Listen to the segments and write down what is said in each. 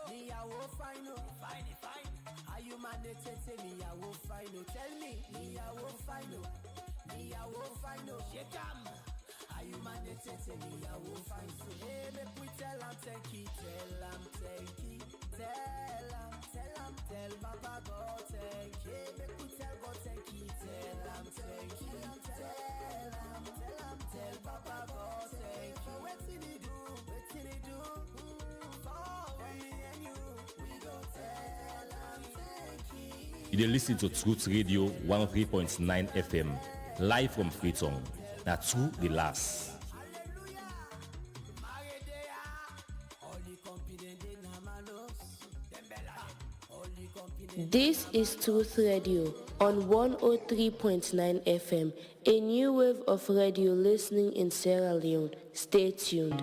Me I will find no. Are you man they say me I will find no. Tell me I will find no. Me I will find no. Shake 'em. Are you man they say me I will find so. Hey, make we tell 'em thank you. Tell 'em thank you. Tell Papa God thank you. Make we tell God thank you. Tell 'em thank you. Tell Papa God thank you. What did he do? For me and you, we go tell 'em thank you. You dey listen to Truth Radio 103.9 FM, live from Freetown. That's true, the last. This is Truth Radio on 103.9 FM, a new wave of radio listening in Sierra Leone. Stay tuned.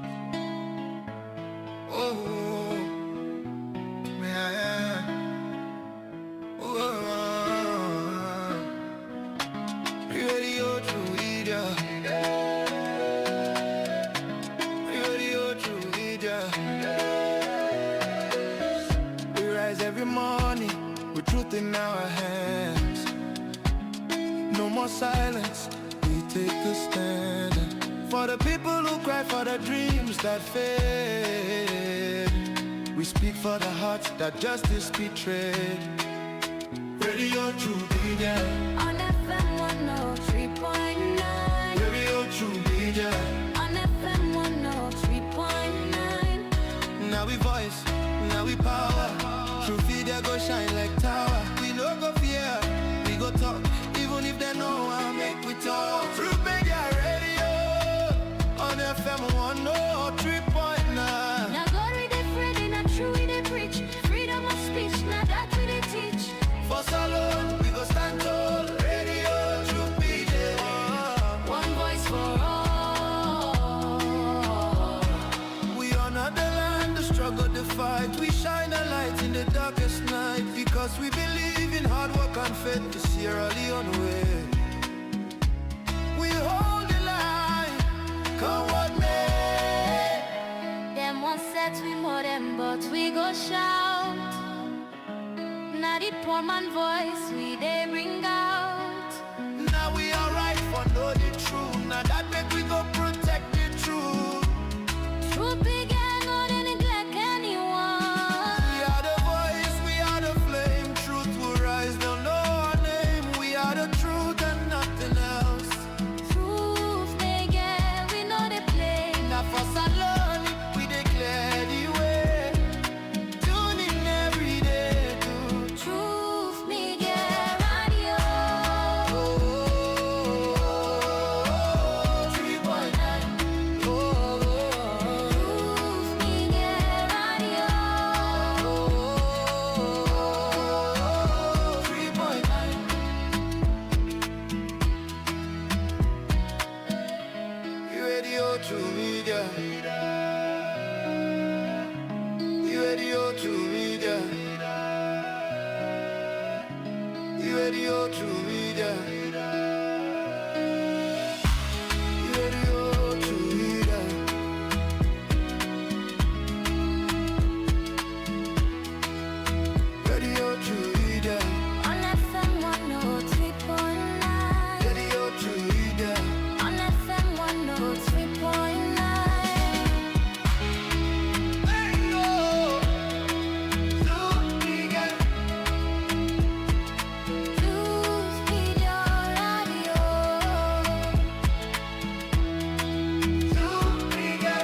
Every morning with truth in our hands. No more silence, we take a stand. For the people who cry for the dreams that fade, we speak for the hearts that justice betrayed. Radio True Media on FM 103.9. Radio True Media on FM 103.9. Now we voice, now we power. True Media go shine like tower. We no go fear, we go talk. Even if they know I make we talk. True Media Radio on FM 103.9. Now God we dey Friday, not true we dey preach. Freedom of speech, now that we dey teach. For salon, we go stand tall. Radio True Media, one voice for all. We honor the land, the struggle, the fight. We shine a light in the darkest night, because we believe in hard work and faith to Sierra Leone way. We hold the line, come what may. Them one set we more them, but we go shout. Now the poor man voice we they bring out. Now we are right for know the truth. Now that make we go protect the truth. True began, no they neglect anyone. We are the voice, we are the flame. Truth will rise, they'll know our name. We are the truth and nothing else. Truth they get, we know they play. Now for salon, we declare the way. Tune in every day to Truth me get radio. 3.9. Truth me get radio. 3.9. Radio to media. Radio to media. Radio to media. Radio to media. Radio to media. On FM 103.9. Radio to media. On FM 103.9. Hey yo, to media. Truth media radio. To media.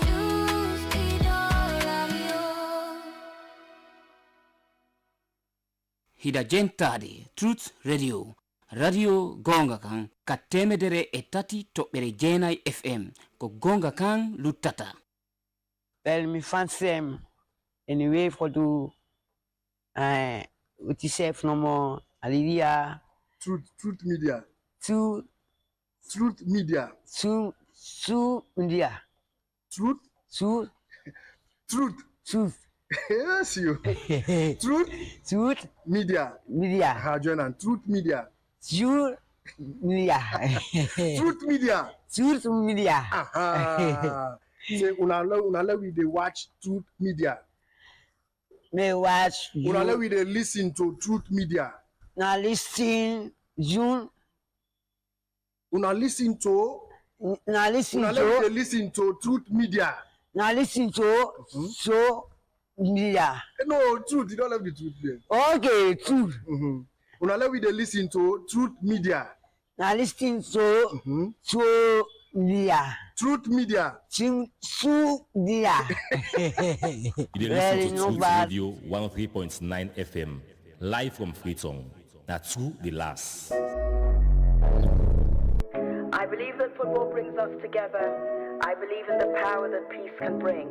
Truth media radio. Hida jentade Truth Radio radio gonga kan ka temedere e tati toɓɓere jeenay FM ko gonga kan luttata. Well, mi fansem anyway for do with yourself no more. Hallelujah. Truth Media. Two Media. India. Truth. Yes, you. Truth Media. Join and Truth Media. Media. Truth Media. Truth Media. Aha. Say una we dey watch Truth Media. Me watch you. Una we dey listen to Truth Media. Now listen June. Una listen to. Now listen Una we dey listen to Truth Media. Now listen to so media. No, Truth. You don't have the Truth there. Okay, Truth. Una we dey listen to Truth Media. Now listen to so media. Truth Media. Su media. You dey listen to Truth Radio 103.9 FM, live from Freetown. That's true, the last. I believe that football brings us together. I believe in the power that peace can bring.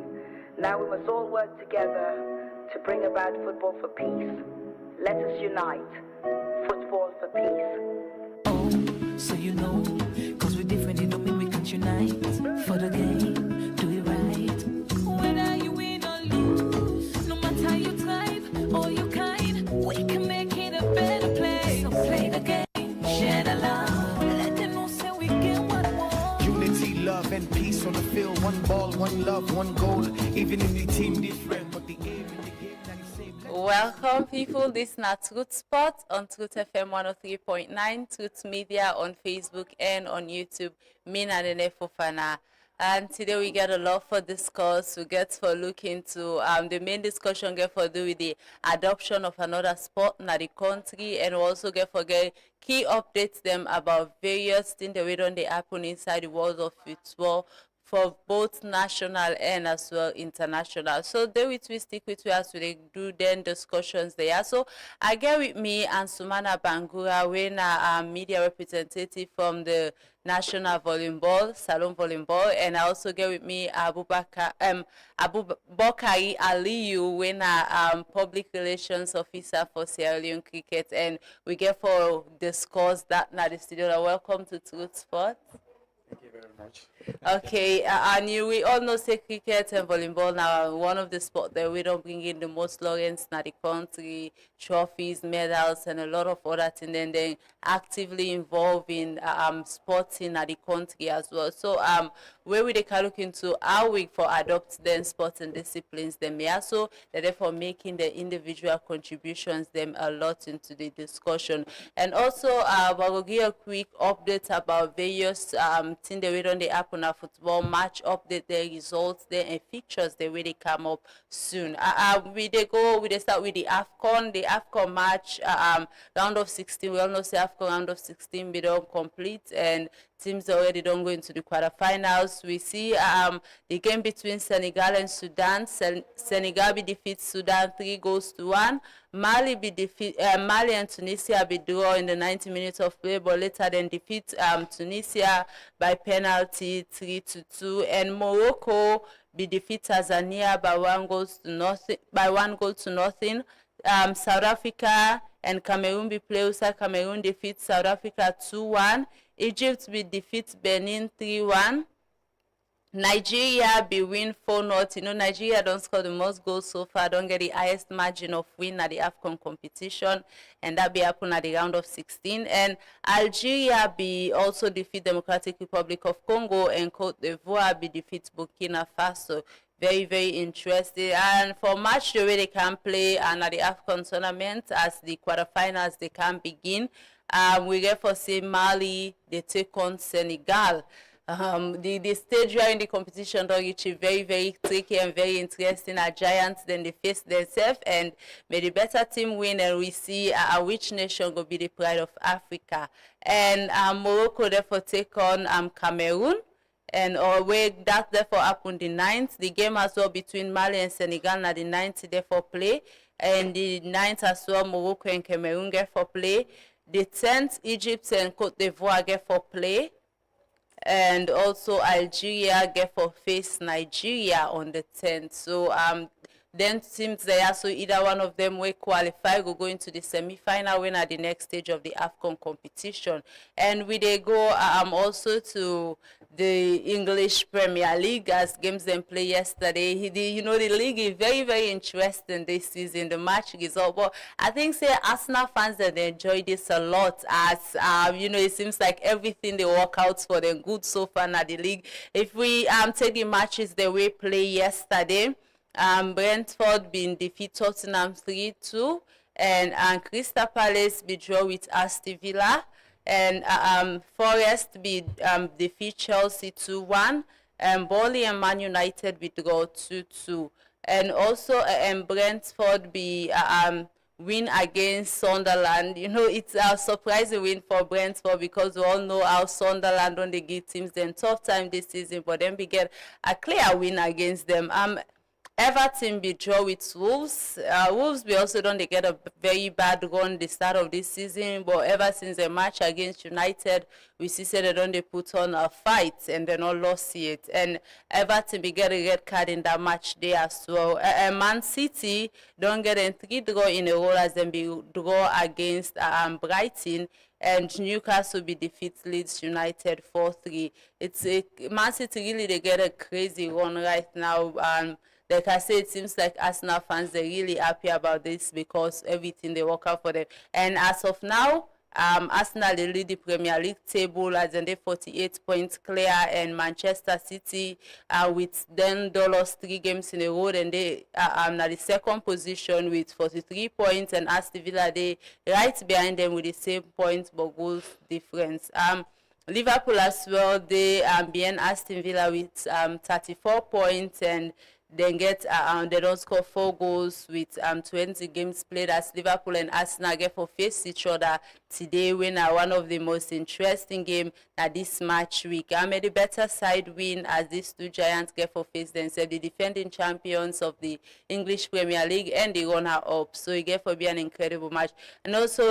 Now we must all work together to bring about football for peace. Let us unite. Football for peace. Oh, so you know, cause we're different, it don't mean we can't unite. For the game, do it right. Whether you win or lose, no matter your tribe or your kind, we can make it a better place. So play the game, share the love, let them know say we get what more. Unity, love and peace on the field. One ball, one love, one goal. Even if the team different, but the aim in the game that is same. Welcome people, this is not Truth Spot on Truth FM 103.9, Truth Media on Facebook and on YouTube. Mina Nene Fofana. And today we get a lot for discuss. We get for look into the main discussion get for do with the adoption of another sport in the country, and we also get for get key updates them about various things that we don't happen inside the world of football for both national and as well international. So there we stick with us to do then discussions there. So I get with me and Sumana Bangura, when a media representative from the National Volleyball, Salon Volleyball, and I also get with me Abubakari Aliyu, when a public relations officer for Sierra Leone Cricket, and we get for discuss that now the studio. Welcome to Truth Sport. Thank you very much. Okay, and we all know say cricket and volleyball now one of the sports that we don't bring in the most laureates in the country, trophies, medals, and a lot of other things. And then actively involved in sports in the country as well. So where we can look into how we for adopt then sports and disciplines them, yeah. So therefore making the individual contributions them a lot into the discussion. And also we'll give a quick update about various things that we don't happen a football match, update the results there and features they really come up soon. We start with the AFCON match, round of 16. We all know say AFCON round of 16 be done complete, and teams already don't go into the quarterfinals. We see the game between Senegal and Sudan. Senegal be defeat Sudan 3-1. Mali and Tunisia be draw in the 90 minutes of play, but later then defeat Tunisia by penalty 3-2. And Morocco be defeat Tanzania by 1 goal to nothing. South Africa and Cameroon be play. Cameroon defeat South Africa 2-1. Egypt be defeat Benin 3-1. Nigeria be win 4-0. You know, Nigeria don't score the most goals so far, don't get the highest margin of win at the AFCON competition, and that be happen at the round of 16. And Algeria be also defeat Democratic Republic of Congo, and Cote d'Ivoire be defeat Burkina Faso. Very, very interesting. And for match the way they can play and at the AFCON tournament, as the quarterfinals they can begin. We get for say Mali, they take on Senegal. The stage where in the competition don't reach very, very tricky and very interesting. Our giants then they face themselves, and may the better team win, and we see which nation will be the pride of Africa. And Morocco therefore take on Cameroon. And where that therefore happened the 9th. The game as well between Mali and Senegal at the 9th therefore play. And the 9th as well, Morocco and Cameroon get for play. The 10th, Egypt and Cote d'Ivoire get for play. And also Algeria get for face Nigeria on the 10th. So then teams there, so either one of them will qualify, go into the semi-final win at the next stage of the AFCON competition. And we they go also to the English Premier League as games then play yesterday. The league is very, very interesting this season, the match result. But I think say Arsenal fans that they enjoy this a lot as it seems like everything they work out for them good so far at the league. If we take the matches that we play yesterday, Brentford being defeat Tottenham 3-2, and Crystal Palace be draw with Aston Villa, and Forest be defeat Chelsea 2-1, and Burnley and Man United be draw 2-2, and also Brentford be win against Sunderland. It's a surprising win for Brentford because we all know how Sunderland don't they give teams them tough time this season, but then we get a clear win against them. Everton be draw with Wolves. Wolves we also don't they get a very bad run the start of this season, but ever since the match against United, we see they don't they put on a fight and they not lost it. And Everton be get a red card in that match there as well. Man City don't get a 3 draw in a row as them be draw against Brighton. And Newcastle be defeat Leeds United 4-3. Man City really they get a crazy run right now. Like I said, it seems like Arsenal fans, they're really happy about this because everything they work out for them. And as of now, Arsenal they lead the Premier League table as they 48 points clear, and Manchester City with then lost 3 games in a row, and they are at the second position with 43 points, and Aston Villa they right behind them with the same points but goals difference. Liverpool as well, they behind Aston Villa with 34 points, and then get they don't score 4 goals with 20 games played as Liverpool and Arsenal get for face each other today. Win one of the most interesting game at this match week. The better side win as these two giants get for face themselves, the defending champions of the English Premier League and the runner up. So it get for be an incredible match. And also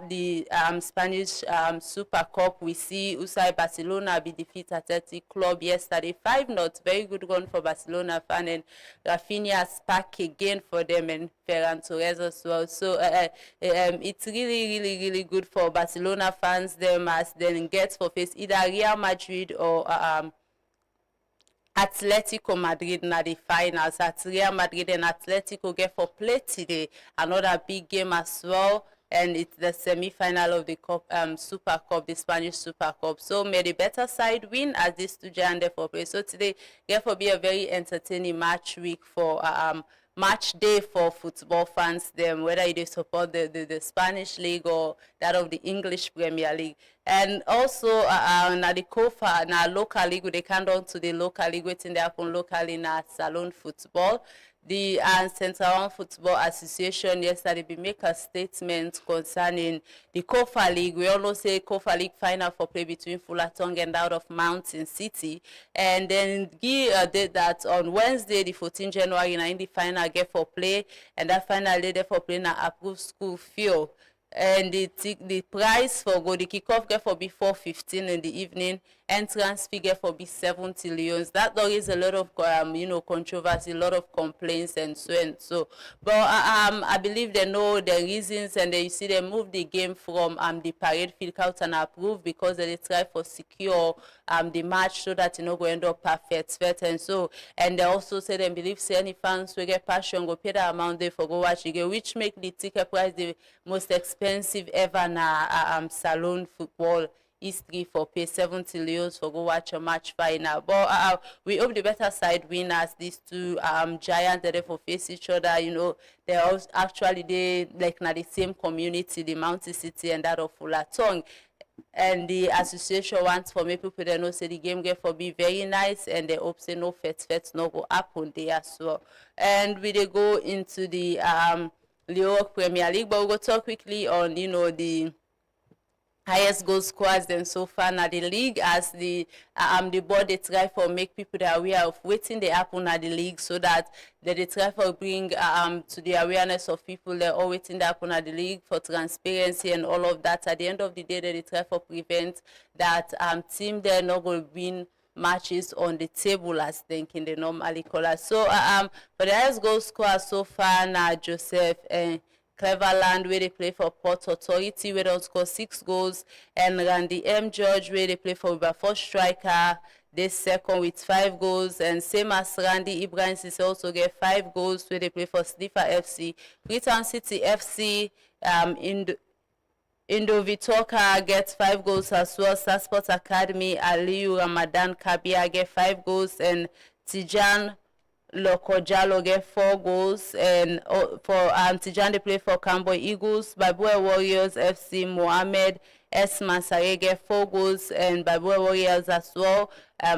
the Spanish Super Cup, we see USAI Barcelona be defeat Athletic Club yesterday 5-0. Very good run for Barcelona fan, and Rafinha spark again for them, and Ferran Torres as well. So it's really good for Barcelona fans them as then gets for face either Real Madrid or Atletico Madrid in the finals. At Real Madrid and Atletico get for play today, another big game as well. And it's the semi-final of the Cup, Super Cup, the Spanish Super Cup. So may the better side win as these two giants for play. So today, therefore, be a very entertaining match week for match day for football fans. Them whether they support the Spanish league or that of the English Premier League. And also, now the COFA, now local league, they come down to the local league, waiting they happen locally now Salon Football. The Central Football Association yesterday be make a statement concerning the COFA League. We always say COFA League final for play between Fullerton and out of Mountain City. And then give date that on Wednesday, the 14th January, in the final get for play. And that final day for play na approved school field. And the price for go the kickoff get for be 4:15 in the evening. Entrance fee get for be 70 leons. That there is a lot of controversy, a lot of complaints and so and so. But I believe they know the reasons, and you see they move the game from the parade field out and approve because they try for secure the match so that go end up perfect. And so, and they also say they believe say any fans will get passion go pay the amount they for go watch the game, which make the ticket price the most expensive ever na Salon Football history for pay 70 leos for go watch a match final. But we hope the better side win as these two giants that they for face each other. They are actually they like na the same community, the Mountain City and that of Fullerton. And the association wants for me people they know say the game get for be very nice, and they hope say no fets no go happen there as well. And we they go into the Europe Premier League, but we'll go talk quickly on the highest goal scorers then so far in the league, as the board they try for make people that are aware of waiting they happen at the league, so that they try for bring to the awareness of people that are waiting that happen at the league for transparency and all of that. At the end of the day, they try for prevent that team they're not going to win matches on the table as thinking they normally call us. So for the highest goal scorer so far now, Joseph Cleverland, where they play for Port Authority, where they score 6 goals, and Randy M. George, where they play for Wilberforce Striker, they second with 5 goals, and same as Randy Ibrahim Sisse also get 5 goals, where they play for Sniffer FC. Freetown City FC, Indo Vitoka gets 5 goals as well. Sports Academy, Aliyu Ramadan Kabia get 5 goals, and Tijan Lokojalo get 4 goals. And for Tijan, they play for Camboy Eagles. Babue Warriors FC, Mohamed S. Masare get 4 goals, and Babue Warriors as well.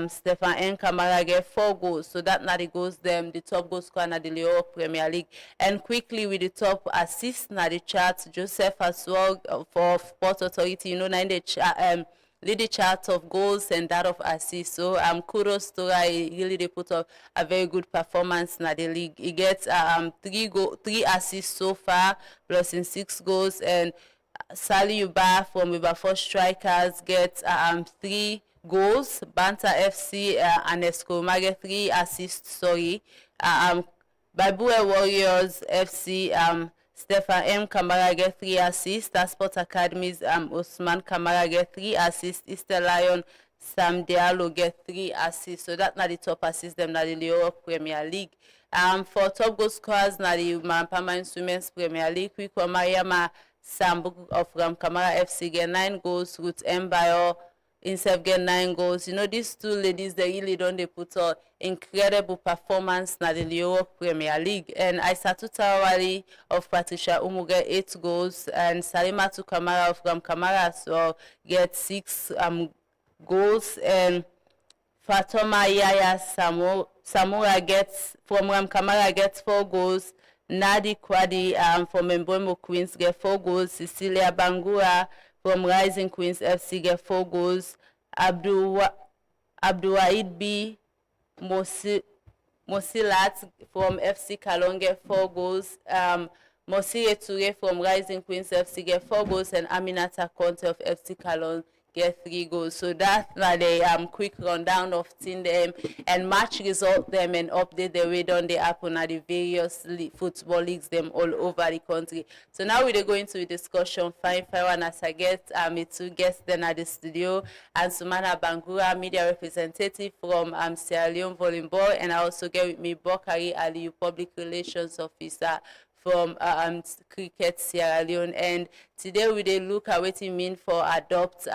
Stefan N. Kamara get 4 goals. So that now the goals them, the top goal scorer na the Leo Premier League. And quickly with the top assist na the chart, Joseph as well for Port Authority, you know, now in the lead the chart of goals and that of assists. So kudos to Rai, really they put up a very good performance in the league. He gets 3 assists so far, plus in 6 goals, and Sally Uba from Wilberforce Strikers gets 3 goals. Banta FC and Escoma get 3 assists, sorry. Babue Warriors FC, Stefan M. Kamara get 3 assists. That Sports Academy's Osman Kamara get 3 assists. Easter Lion Sam Diallo get 3 assists. So that's not the top assists them na the Leo Premier League. For top goal scorers na the Mampama Women's Premier League, Kwiko Mariama Sambu of Kamara FC get 9 goals. Ruth Mbayo Insef get 9 goals. You know, these 2 ladies, they really don't they put an incredible performance na the Leo Premier League. And Aisatu Tawali of Patricia Umu get 8 goals, and Salimatu Kamara of Kamara as well get 6 goals, and Fatoma Yaya Samura gets from Kamara gets 4 goals. Nadi Kwadi from Mbwemo Queens get 4 goals. Cecilia Bangura from Rising Queens FC get 4 goals. Abdulwahid B. Mosilat from FC Kalon get 4 goals. Mosire Toure from Rising Queens FC get 4 goals, and Aminata Conte of FC Kalon get 3 goals. So that's the quick rundown of team them and match result them and update the way down they happen at the various football leagues them all over the country. So now we're going to a discussion. Fine one as I get me 2 guests then at the studio, and Sumana Bangura, media representative from Sierra Leone Volleyball, and I also get with me Bokari Aliyu, public relations officer from Cricket Sierra Leone. And today we dey look at what it mean for adopt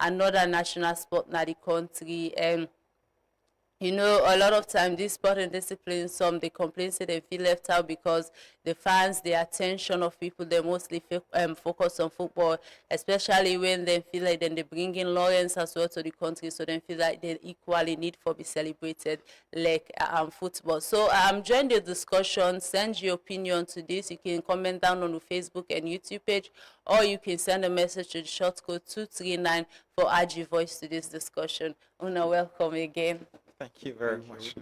another national sport in the country. And you know, a lot of time this sport and discipline, some they complain say they feel left out because the fans, the attention of people, they mostly focus on football, especially when they feel like then they bring in Lawrence as well to the country, so they feel like they equally need for be celebrated like football. So join the discussion, send your opinion to this. You can comment down on the Facebook and YouTube page, or you can send a message to the short code 239 for add your voice to this discussion. Una, welcome again. Thank you very much.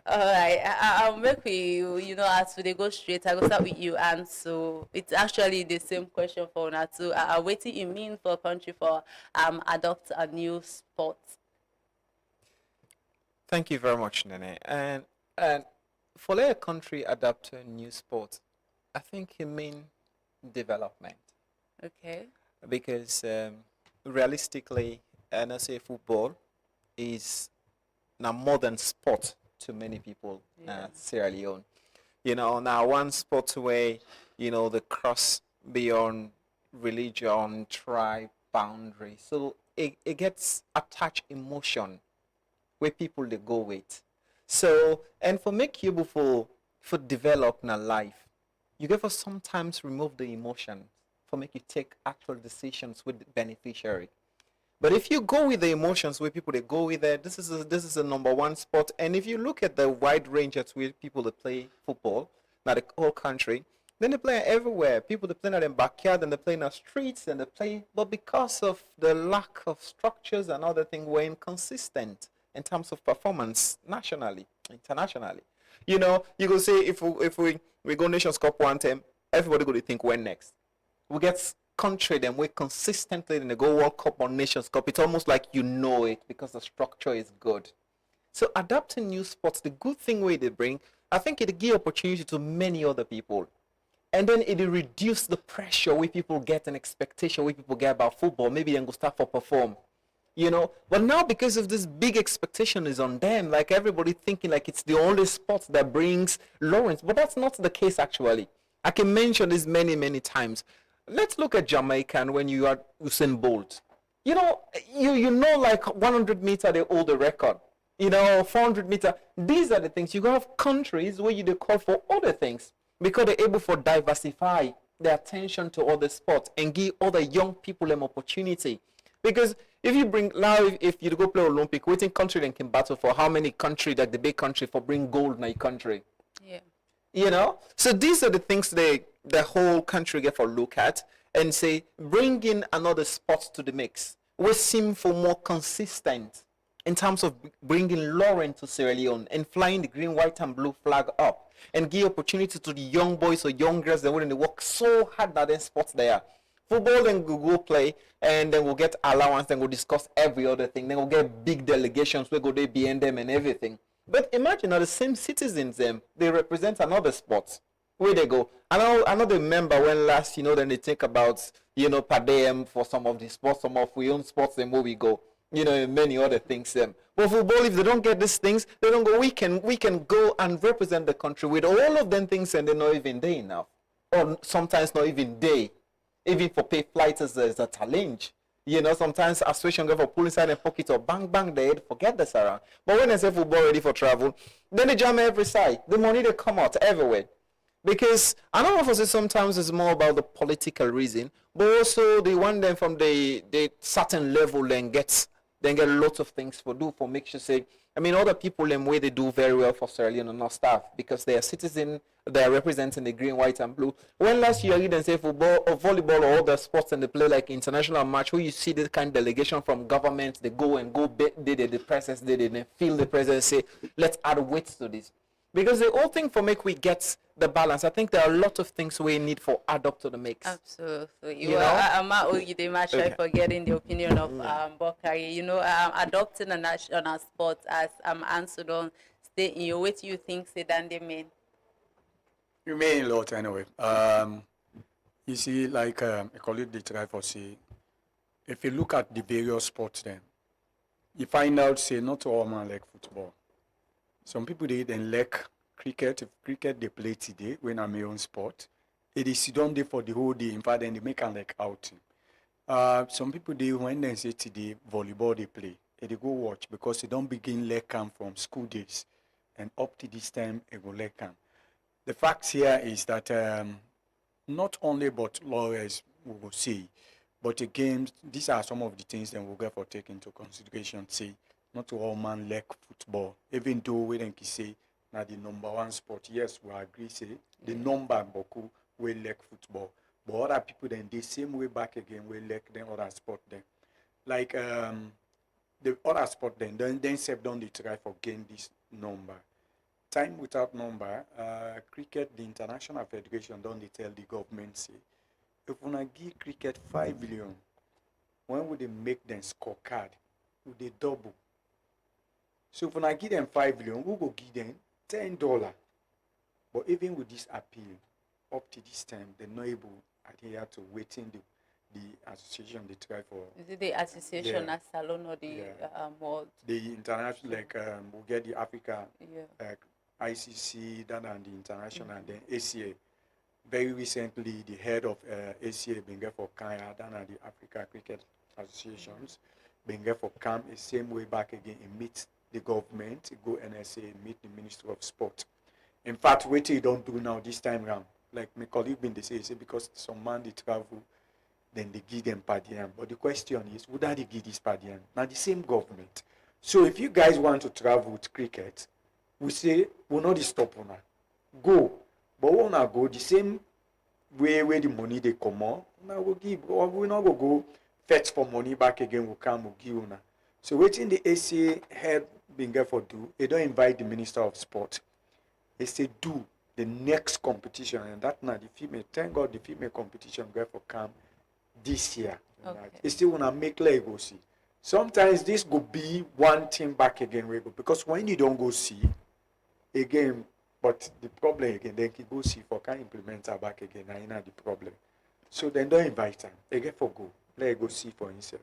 All right, I'll make you, you know, as we go straight, I will start with you, and so it's actually the same question for Una too. What do you mean for a country for adopt a new sport? Thank you very much, Nene. And for let a country adopt a new sport, I think it means development. Okay. Because realistically, and I say football is now more than sport to many people in Sierra Leone. You know, now one sport where, you know, the cross beyond religion, tribe, boundary. So it gets attached emotion where people they go with. So, and for make you for develop in a life, you get for sometimes remove the emotion for make you take actual decisions with the beneficiary. But if you go with the emotions where people they go with it, this is a #1 sport. And if you look at the wide range at where people that play football, now the whole country, then they play everywhere. People they play in their backyard and they play in the streets and they play, but because of the lack of structures and other things, we're inconsistent in terms of performance nationally, internationally. You know, you go say if we go Nations Cup one time, everybody go to think when next. We get country them way consistently in the go World Cup or Nations Cup, it's almost like you know it because the structure is good. So adapting new sports, the good thing way they bring, I think it give opportunity to many other people. And then it reduce the pressure where people get and expectation where people get about football. Maybe then go start for perform. You know, but now because of this big expectation is on them, like everybody thinking like it's the only sport that brings Lawrence, but that's not the case actually. I can mention this many, many times. Let's look at Jamaica and when you are Usain Bolt. You know, you know like 100 meter, they hold the record. You know, 400 meter. These are the things. You have countries where they call for other things because they're able to diversify their attention to other sports and give other young people an opportunity. Because if you bring now, if you go play Olympic, waiting country then can battle for how many country like the big country for bring gold in a country. Yeah. You know, so these are the things the whole country get for look at and say bring in another sport to the mix. We seem for more consistent in terms of bringing Lawrence to Sierra Leone and flying the green, white, and blue flag up and give opportunity to the young boys or young girls that wouldn't work so hard that in sports there. Football, then we'll go play, and then we'll get allowance, then we'll discuss every other thing. Then we'll get big delegations, we'll go there behind them and everything. But imagine now the same citizens, they represent another sport. Where they go. Another member when last, then they think about, per diem for some of the sports, some of we own sports, then where we go. Many other things. But football, if they don't get these things, they don't go, we can go and represent the country with all of them things and they're not even there enough. Or sometimes not even there. Even for pay flights is a challenge. Sometimes association go for pull inside the pocket or bang, they forget this around. But when they say football ready for travel, then they jam every side. The money they come out everywhere. Because I don't know if it's sometimes it's more about the political reason, but also they want them from the certain level then get lots of things for do for make sure say other people in way they do very well for Sierra Leone and not staff because they are citizen, they are representing the green, white, and blue. When last year you didn't say football or volleyball or other sports and they play like international match where you see this kind of delegation from government, they go the presence, they feel the presence, say let's add weight to this. Because the whole thing for make we get the balance, I think there are a lot of things we need for add up to the mix. Absolutely. I'm not forgetting the opinion of Bokari. Adopting a national sport as answered on stay in your way to you think say than they mean. You mean a lot anyway. You see, like a colleague did try for say, if you look at the various sports then, you find out say not all man like football. Some people they then like cricket. If cricket they play today when I'm my own sport, it is sit down there for the whole day. In fact, then they make a like outing. Some people they when they say today volleyball they play, they go watch because they don't begin leg camp from school days, and up to this time they go leg camp. The fact here is that not only but lawyers we will see, but again these are some of the things that we'll get for take into consideration. Say. Not all man like football, even though we don't say now the number one sport. Yes, we agree. Say the number boku we like football, but other people then the same way back again we like them other sport then. Like the other sport then step down the try for gain this number. Time without number, cricket the international federation don't they tell the government say if we give cricket 5 billion, when would they make them scorecard? Would they double? So if I give them 5 billion, we will give them $10. But even with this appeal, up to this time, they're not able to adhere to waiting the association they try for. Is it the association as salon or the world? The international, we'll get the Africa, ICC, that and the international, and then ACA. Very recently, the head of ACA, Benga for Kaya, that and the Africa Cricket Associations, Benga for CAM, the same way back again, it meets the government, go NSA, meet the Minister of Sport. In fact, what you don't do now this time around, like my colleague been they say because some man they travel, then they give them per diem. But the question is, would they give this per diem? Now the same government. So if you guys want to travel with cricket, we say we'll not stop on go, but we'll not go the same way where the money they come on. Now we'll give, or we're not go fetch for money back again. We'll come, we'll give now. So waiting the ACA head Benga for do, they don't invite the Minister of Sport. They say do the next competition, and that now the female, thank God the female competition go for come this year. Okay. It's still wanna make leg go see. Sometimes this go be one team back again, we go, because when you don't go see again, but the problem again, then he go see for can implement her back again, and you know the problem. So then don't invite him. Again for go. Let go see for himself.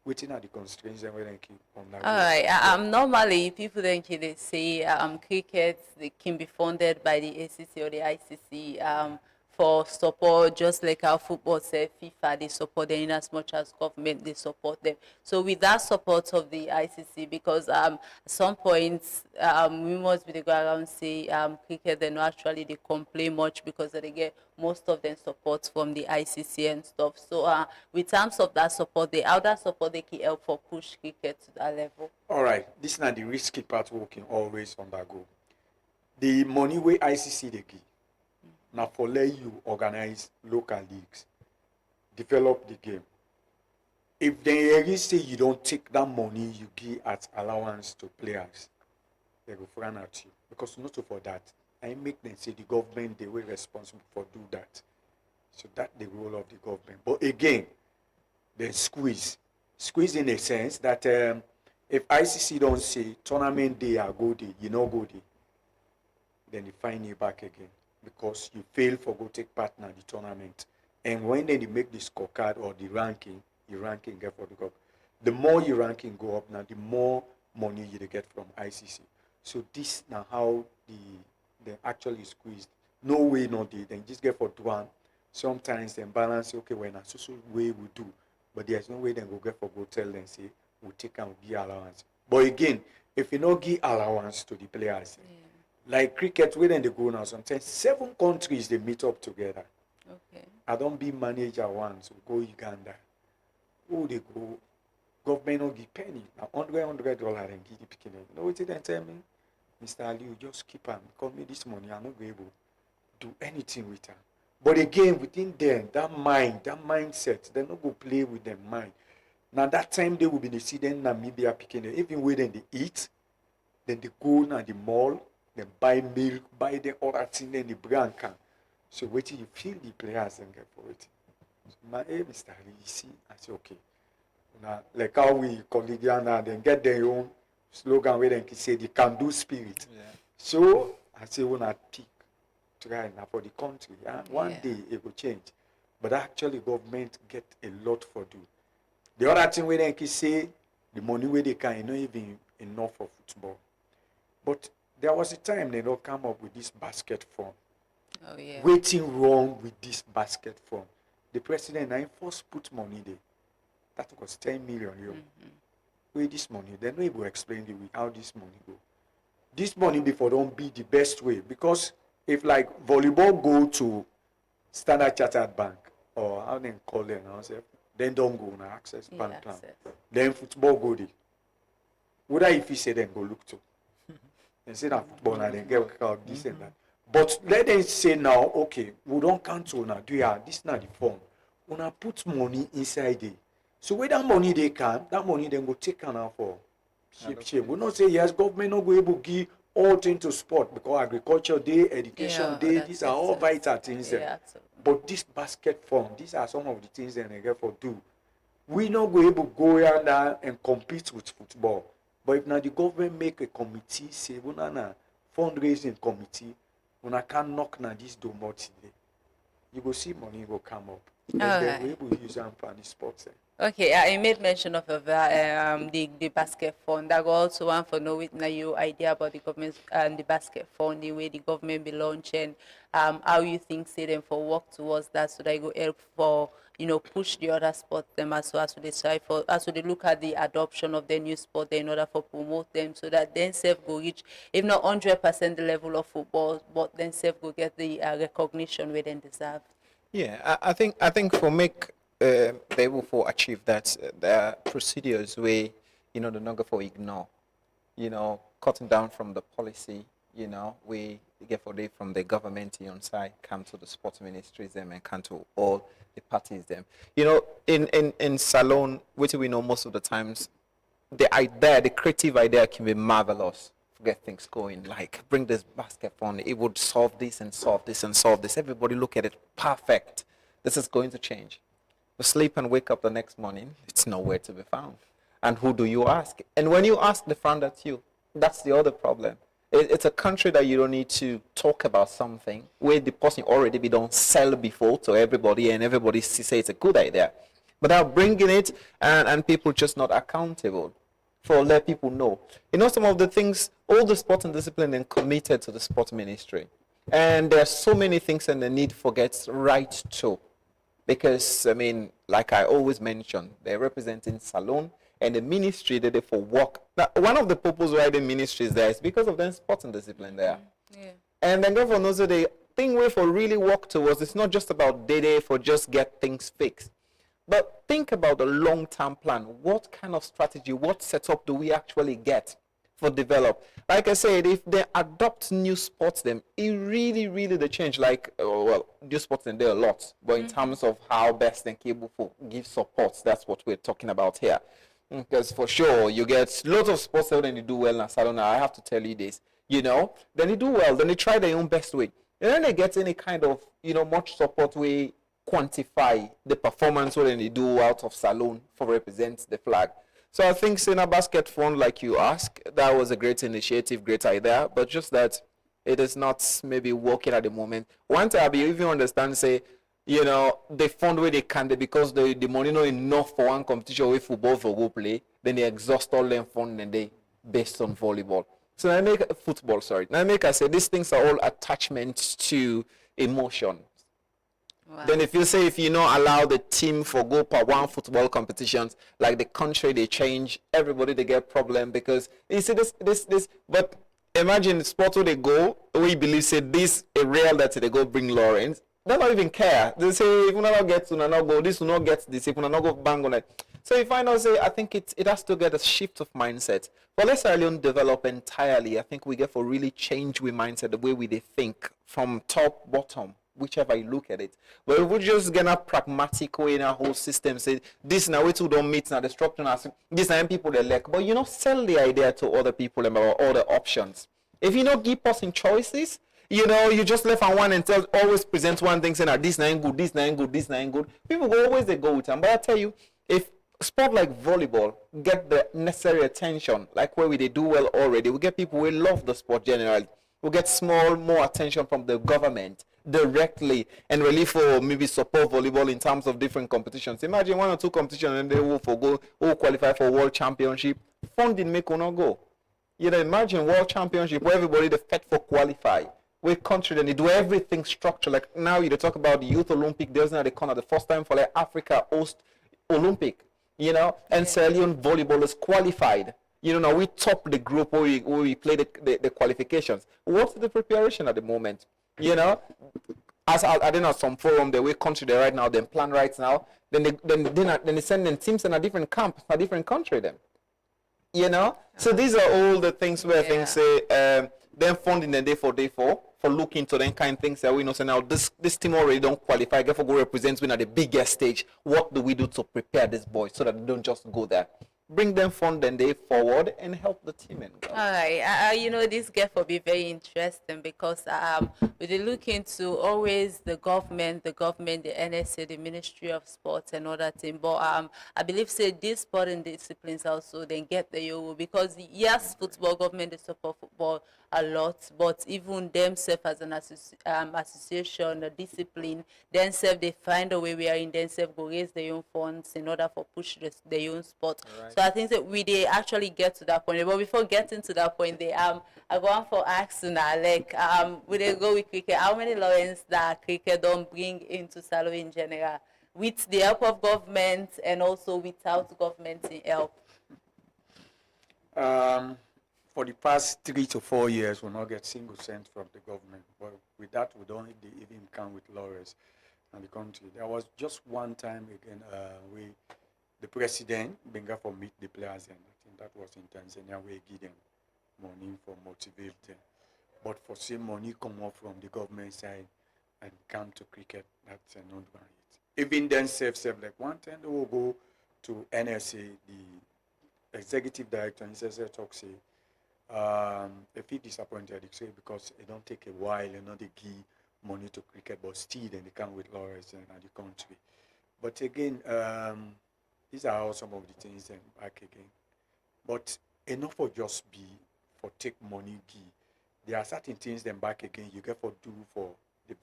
Waiting at the constraints and when keep on that. All right. Normally, people then they say cricket they can be funded by the ACC or the ICC for support, just like our football say FIFA they support them in as much as government they support them. So with that support of the ICC, because at some points we must be the go around say cricket they not actually they complain much because they get most of them support from the ICC and stuff. So with terms of that support, the other support they can help for push cricket to that level. All right, this is not the risky part working always undergo. The money where ICC they give, now for let you organize local leagues, develop the game. If they really say you don't take that money you give as allowance to players, they go frown at you. Because not for that, I make them say the government they were responsible for do that. So that's the role of the government. But again, they squeeze in a sense that if ICC don't say tournament day are go day, you know go day, then they find you back again because you fail for go take part in the tournament. And when they make the scorecard or the ranking get for the government. The more your ranking go up now, the more money you get from ICC. So this now how they actually squeezed. No way, no day. Then just get for one. Sometimes then balance. Okay, when a social way we do, but there's no way then go get for go tell them say we take and give allowance. But again, if you don't give allowance to the players, like cricket, where then they go now. Sometimes 7 countries they meet up together. Okay. I don't be manager once. We go Uganda. Oh, they go. Government don't give penny. Now $100 and give the picking. You know what they tell me? Mr. Ali, you just keep on. Call me this money. I'm not going to do anything with her. But again, within them, that mindset, they not go play with their mind. Now that time they will be see them Namibia picking it. Even when they eat, then they go now the mall, they buy milk, buy the other thing, then the brand can. So wait till you feel the players and get for it. So my Mr. Ali, you see, I say okay. Now like how we collegial now, then get their own slogan where they can say the can do spirit. Yeah. So I say when I pick try now for the country, one day it will change. But actually government get a lot for do. The other thing where they can say the money where they can not even enough for football. But there was a time they don't come up with this basket fund. Oh yeah. Waiting wrong with this basket fund. The president I first put money there. That was 10 million euro. Where this money, they don't even explain the way how this money go. This money before don't be the best way because if like volleyball go to Standard Chartered Bank or how they call them now, then don't go on Access Bank plan. Then football go there. Whether if you say then go look to. They say that football now then get out this and that. But let them say now, okay, we don't cancel now. Do you this not the form? We now put money inside there. So where that money they can, that money then go take out for shape. We not say yes, government not go able to give all things to sport because agriculture day, education day, these are all vital things. But this basket fund, these are some of the things that they get for do. We not go able to go around there and compete with football. But if now the government make a committee, say we na fundraising committee, we can knock na this door today. You go see money will come up. Then we able to use them for the sports. Okay, I made mention of the basket fund. I also want to know now your idea about the government and the basket fund, the way the government be launching, how you think say them for work towards that so that it go help for push the other sport them as well as they try for as they look at the adoption of the new sport in order for promote them so that then self go reach if not 100% the level of football, but then self go get the recognition where they deserve. Yeah, I think for make they will for achieve that there are procedures where they're not going for ignore, cutting down from the policy, we get for they from the government on side come to the sports ministries them and come to all the parties them. In Salone, which we know most of the times the creative idea can be marvelous. Get things going, like bring this basket fund, it would solve this and solve this and solve this. Everybody look at it, perfect. This is going to change. sleep and wake up the next morning, it's nowhere to be found. And who do you ask? And when you ask, they frown at you. That's the other problem. It's a country that you don't need to talk about something where the person already be done sell before to everybody and everybody say it's a good idea. But now bringing it and people just not accountable for let people know. You know, some of the things, all the sports and discipline and committed to the sport ministry. And there are so many things and the need forgets right to. Because, I mean, like I always mention, they're representing Salone and the ministry that they for work. Now, one of the purpose why the ministry is there is because of the sports and discipline there. Yeah. And then therefore knows that the thing we for really work towards, it's not just about day for just get things fixed. But think about the long-term plan. What kind of strategy, what setup do we actually get for develop? Like I said, if they adopt new sports, them it really, really the change. Like, well, new sports and there a lot, but in terms of how best and capable for give support, that's what we're talking about here. Because for sure, you get lots of sports that they do well in Salona. I have to tell you this, you know, then they do well, then they try their own best way, and then they get any kind of, you know, much support we quantify the performance what they do out of Salone for represents the flag. So I think Sena Basket Fund, like you ask, that was a great initiative, great idea, but just that it is not maybe working at the moment. One time, you even understand, say, you know, they fund where they can, because the money not enough for one competition with football for go play, then they exhaust all them fund and they based on volleyball. So I make football, sorry. Now I make I say these things are all attachments to emotion. Wow. Then if you say if you not allow the team for go per one football competitions, like the country they change, everybody they get problem because you see this but imagine sport where they go, we believe say this a real that they go bring Lawrence. They don't even care. They say if you not get to not go, this will not get this, if you not go bang on it. So if I now say I think it has to get a shift of mindset. But let's really develop entirely. I think we get for really change we mindset the way we they think from top bottom. Whichever you look at it. But if we just get a pragmatic way in our whole system, say this now we too don't meet now the structure now this now people they like. But you know, sell the idea to other people about all the options. If you don't give us in choices, you know, you just left on one and always present one thing saying this now ain't good, this now ain't good, this now ain't good. People go always they go with them. But I tell you, if sport like volleyball get the necessary attention, like where we they do well already, we get people who love the sport generally. We get more attention from the government directly and really for maybe support volleyball in terms of different competitions. Imagine 1 or 2 competitions and they will qualify for world championship. Funding make or not go. You know, imagine world championship where everybody the fit for qualify. We country then they do everything structured. Like now you talk about the Youth Olympic, there's now the corner the first time for like Africa host Olympic, you know, and Sierra Leone volleyball is qualified. You know, now we top the group where we play the qualifications. What's the preparation at the moment? You know, as I don't know some forum the way country they right now, then plan right now, then they send them teams in a different camp, a different country then. You know? So these are all the things where things say then funding the day for looking to them kind of things that we know say now this team already don't qualify, therefore go represent win at the biggest stage. What do we do to prepare these boys so that they don't just go there? Bring them fund and they forward and help the team and go. All right, you know, this get for be very interesting because we look into always the government, the NSA, the Ministry of Sports and all that thing. But I believe say this sport and disciplines also then get the yo because yes, football government they support football a lot, but even themselves as an association, a discipline, themselves they find a way we are in themselves go raise their own funds in order for push their own sport. Right. So I think that we they actually get to that point. But before getting to that point, they I go on for asking now, like we they go with cricket. How many Lawrence that cricket don't bring into Salo in general, with the help of government and also without government help? For the past 3 to 4 years, we'll not get single cent from the government. But with that, we don't even come with Lawrence and the country. There was just one time again, the president began for meet the players, and I think that was in Tanzania, where he give them money for motivate them. But for say money come up from the government side and come to cricket, that's not right. Even then, like one time they will go to NSA, the executive director, and he says, talk say, if he disappointed, he say because it don't take a while, you know, they give money to cricket, but still then they come with Lawrence and the country. But again, these are all some of the things and back again. But enough for just be for take money give. There are certain things then back again you get for do for the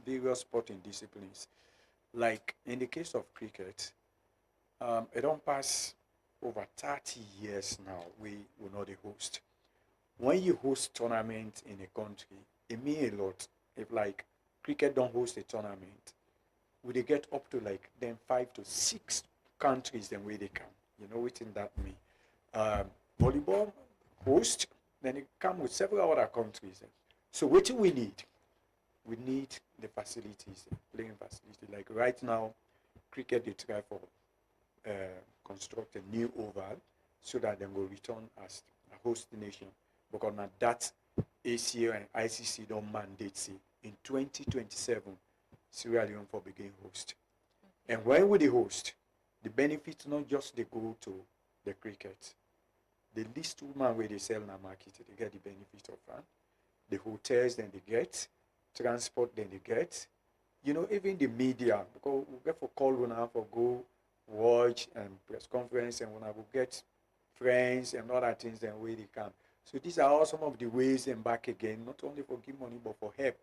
various sporting disciplines. Like in the case of cricket, it don't pass over 30 years now we will not the host. When you host tournament in a country, it means a lot. If like cricket don't host a tournament, would they get up to like then 5 to 6 countries then where they come? You know what that mean? Volleyball host, then it come with several other countries. So what do we need? We need the facilities, playing facility. Like right now, cricket they try for construct a new oval so that they will return as a host nation. Because now that ACA and ICC don't mandate say in 2027 Sierra Leone for begin host. And when will they host? The benefits not just they go to the cricket. The least woman where they sell in the market, they get the benefit of that. The hotels then they get, transport then they get. You know, even the media, because we get for call one for go watch and press conference and when I will get friends and other things then where they come. So these are all some of the ways and back again, not only for give money but for help.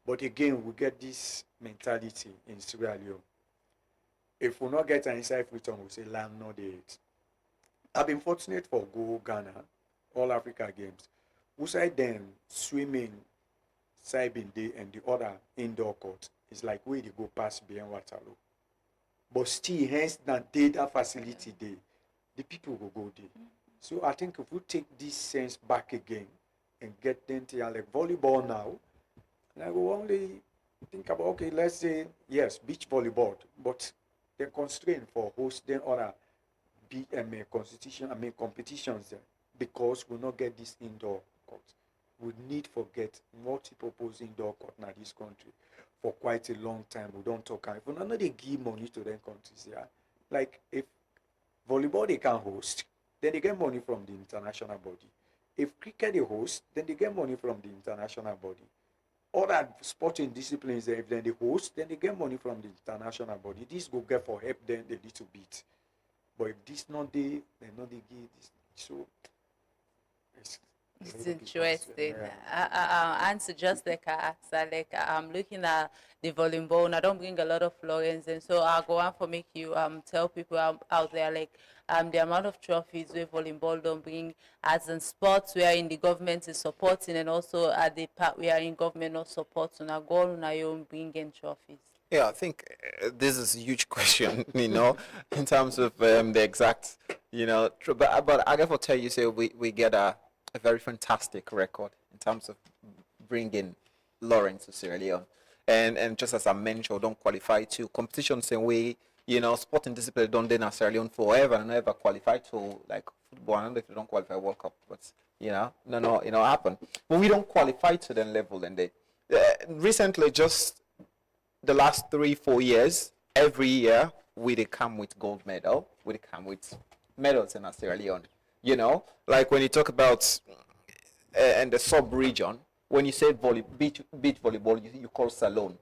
But again, we get this mentality in Sierra Leone. If we not get an inside return, we say land no date. I've been fortunate for Go Ghana, All Africa Games. We say then swimming, Saibin Day and the other indoor court is like where they go past beyond Waterloo. But still, hence that data facility day, the people will go there. So I think if we take this sense back again and get them to like volleyball now, and I will only think about, okay, let's say, yes, beach volleyball, but the constraint for hosting other competitions there because we'll not get this indoor court. We need to get multi-purpose indoor court in this country for quite a long time. We don't talk. If we not they give money to them countries, yeah, like if volleyball they can host, then they get money from the international body. If cricket they host, then they get money from the international body. Other sporting disciplines, if then they host, then they get money from the international body. This go get for help them a little bit. But if this not they, then not they give this. So it's interesting. Answer just like I asked, like I'm looking at the volleyball and I don't bring a lot of Florence, and so I'll go on for make you tell people out there like the amount of trophies where volleyball don't bring as in sports where in the government is supporting and also at the part where in government not supporting. I go on your own bringing trophies. Yeah, I think this is a huge question, you know, in terms of the exact, you know, but I got to tell you, say we get a very fantastic record in terms of bringing Lawrence to Sierra Leone. And just as I mentioned, don't qualify to competitions in way, you know, sporting discipline don't in Sierra Leone forever and never qualify to like football. I don't know if they don't qualify World Cup, but you know, no, you know, happen. But we don't qualify to that level, and they recently just the last 3-4 years, every year we they come with gold medal, we they come with medals in Sierra Leone. You know, like when you talk about and the sub-region, when you say beach volleyball, you call Salone.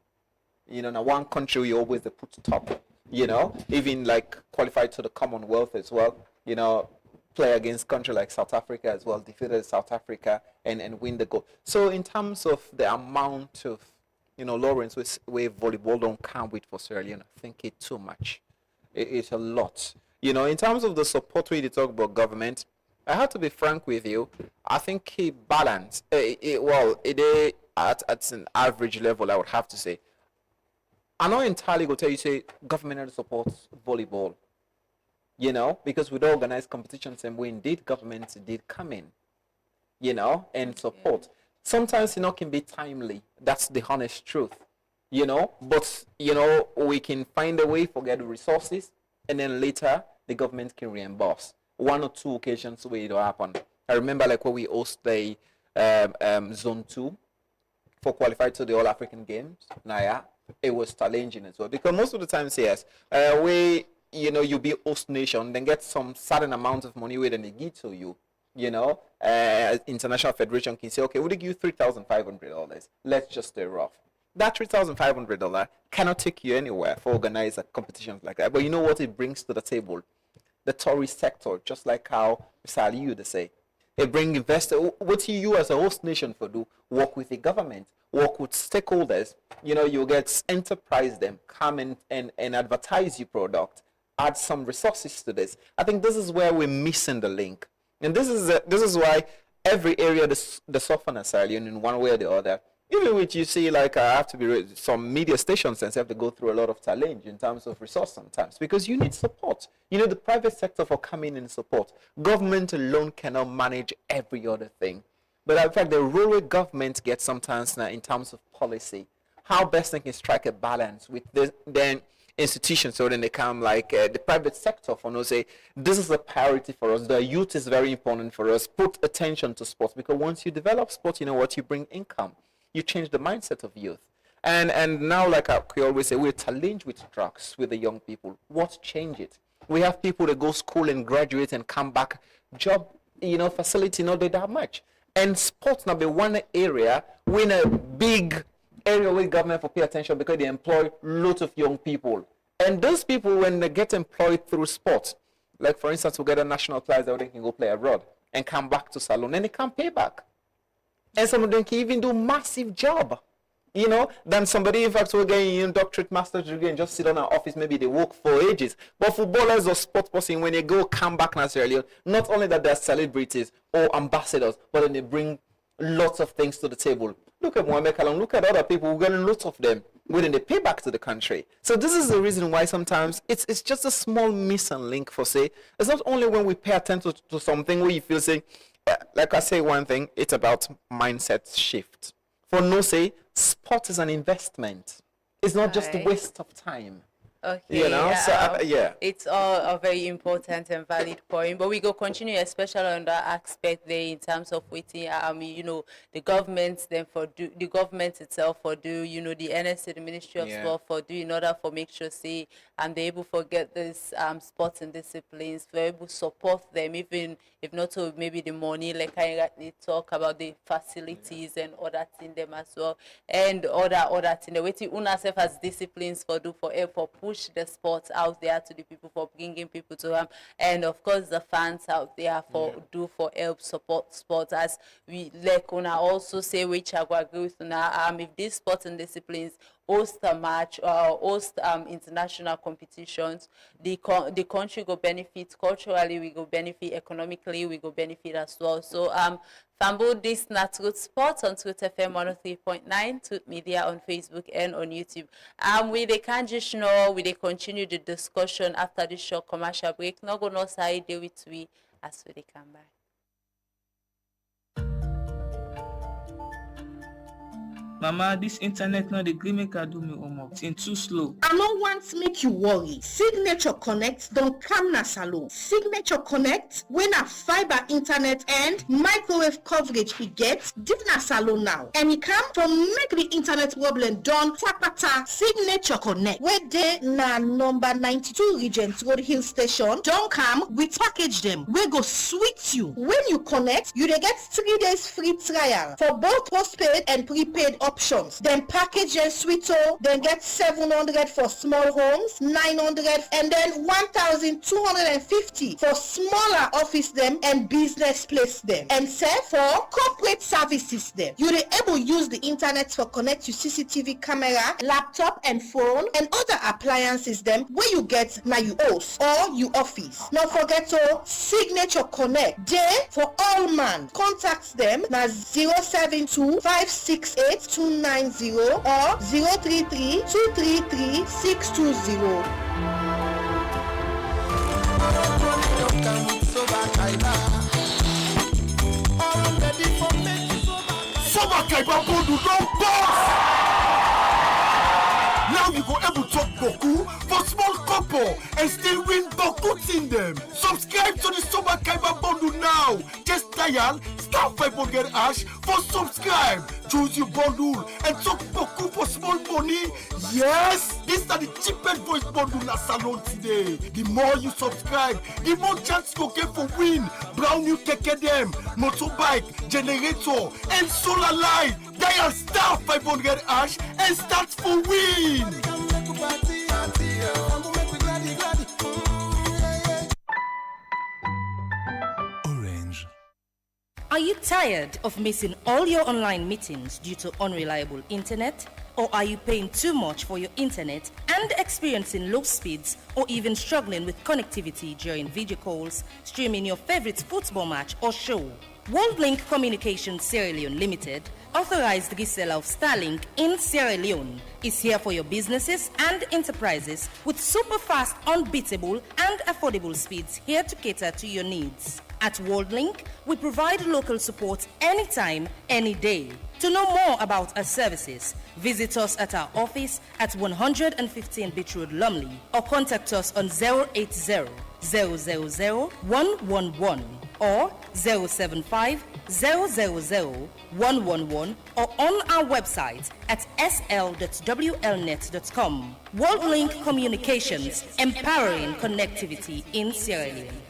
You know, now one country we always put top. You know, even like qualified to the Commonwealth as well. You know, play against country like South Africa as well, defeated South Africa and win the gold. So in terms of the amount of, you know, Lawrence where volleyball don't come with for Sierra Leone, I think it's too much. It's a lot. You know, in terms of the support we talk about government, I have to be frank with you. I think he balanced. It is at an average level, I would have to say. I'm not entirely going to tell you, say, government supports volleyball. You know, because with organized competitions and we indeed governments did come in, you know, and support. Sometimes, you know, can be timely. That's the honest truth, you know. But, you know, we can find a way to get the resources and then later the government can reimburse. 1 or 2 occasions where it will happen. I remember like when we host the Zone 2 for qualified to the All African Games. Now, yeah, it was challenging as well because most of the times, yes, you know, you be host nation, then get some certain amount of money where then they give to you. You know, international federation can say, okay, we'll give you $3,500. Let's just stay rough. That $3,500 cannot take you anywhere for organized competitions like that. But you know what it brings to the table? The tourist sector, just like how Mr. Aliyu they say. It brings investors. What you as a host nation for do? Work with the government, work with stakeholders. You know, you get enterprise them, come and advertise your product, add some resources to this. I think this is where we're missing the link. And this is why every area the suffers in one way or the other. Even which you see, like I have to be some media stations and have to go through a lot of challenge in terms of resource sometimes because you need support. You know, the private sector for coming in support. Government alone cannot manage every other thing. But in fact, the role where government gets sometimes now in terms of policy, how best they can strike a balance with then institutions so then they come like the private sector for no say this is a priority for us. The youth is very important for us. Put attention to sports because once you develop sport, you know what, you bring income. You change the mindset of youth. And now, like we always say, we're challenged with drugs with the young people. What change it? We have people that go school and graduate and come back. Job, you know, facility not that much. And sports now be one area, in a big area where government for pay attention because they employ lots of young people. And those people, when they get employed through sports, like for instance, we get a national players that they can go play abroad and come back to Salon and they can't pay back. And some of them can even do massive job, you know, than somebody, in fact, who getting doctorate, master's degree and just sit on an office, maybe they work for ages. But footballers or sport person, when they come back naturally, not only that they're celebrities or ambassadors, but then they bring lots of things to the table. Look at Mohamed Kalon, look at other people who getting lots of them, when they pay back to the country. So this is the reason why sometimes it's just a small missing link for say, it's not only when we pay attention to something where you feel say, like I say one thing, it's about mindset shift. For no say, sport is an investment. It's not just a waste of time. Okay, you know, so yeah, it's all a very important and valid point. But we go continue, especially on that aspect there in terms of waiting. You know, the government then the government itself for do, you know, the NSA, the Ministry of Sport for do in order for make sure say they able to get this sports and disciplines, for able to support them, even if not so maybe the money, like I talk about the facilities and other things them as well, and other things. The waiting una self as disciplines for do for push the sports out there to the people, for bringing people to them, and of course the fans out there for help support sports, as we like una also say, which I will agree with una, if these sports and disciplines host a match or host international competitions, the country go benefit culturally, we go benefit economically, we go benefit as well. So Fambo, this na Truth Sports on Truth FM 103.9, Truth Media on Facebook and on YouTube. We they can't just know, we they continue the discussion after this short commercial break. No go no side deal with we as we they come back. Mama, this internet not the gree make I do me homework. It's too slow. I no want make you worry. Signature Connect don't come na salon. Signature Connect when a fiber internet and microwave coverage he gets, give na salon now. And he come from make the internet problem done tapata. Signature Connect where they na number 92 Regent Road Hill Station. Don't come, we package them. We go sweet you. When you connect, you dey get 3 days free trial for both postpaid and prepaid options. Then package and sweeto, then get 700 for small homes, 900 and then 1,250 for smaller office them and business place them. And say for corporate services them. You are able use the internet for connect to CCTV camera, laptop and phone and other appliances them where you get now you host or you office. Not forget to Signature Connect. There for all man. Contact them na 072 568 290 or 033 233 620. Now you go able to talk Goku for small cup Kobo and still win Bokut in them. Subscribe to the Super Kaiba bundle now. Just dial *500# for subscribe. Choose your bundle and talk Boku for small money. Yes, these are the cheapest voice bundle na Salon today. The more you subscribe, the more chance you get for win. Brown new keke them, motorbike, generator, and solar light. Dial *500# and start for win. Are you tired of missing all your online meetings due to unreliable internet? Or are you paying too much for your internet and experiencing low speeds or even struggling with connectivity during video calls, streaming your favorite football match or show? WorldLink Communications Sierra Leone Limited, authorized reseller of Starlink in Sierra Leone, is here for your businesses and enterprises with super fast, unbeatable and affordable speeds here to cater to your needs. At WorldLink, we provide local support anytime, any day. To know more about our services, visit us at our office at 115 Beach Road, Lumley, or contact us on 080 000 111 or 075 000 111 or on our website at sl.wlnet.com. WorldLink Communications, empowering connectivity in Sierra Leone.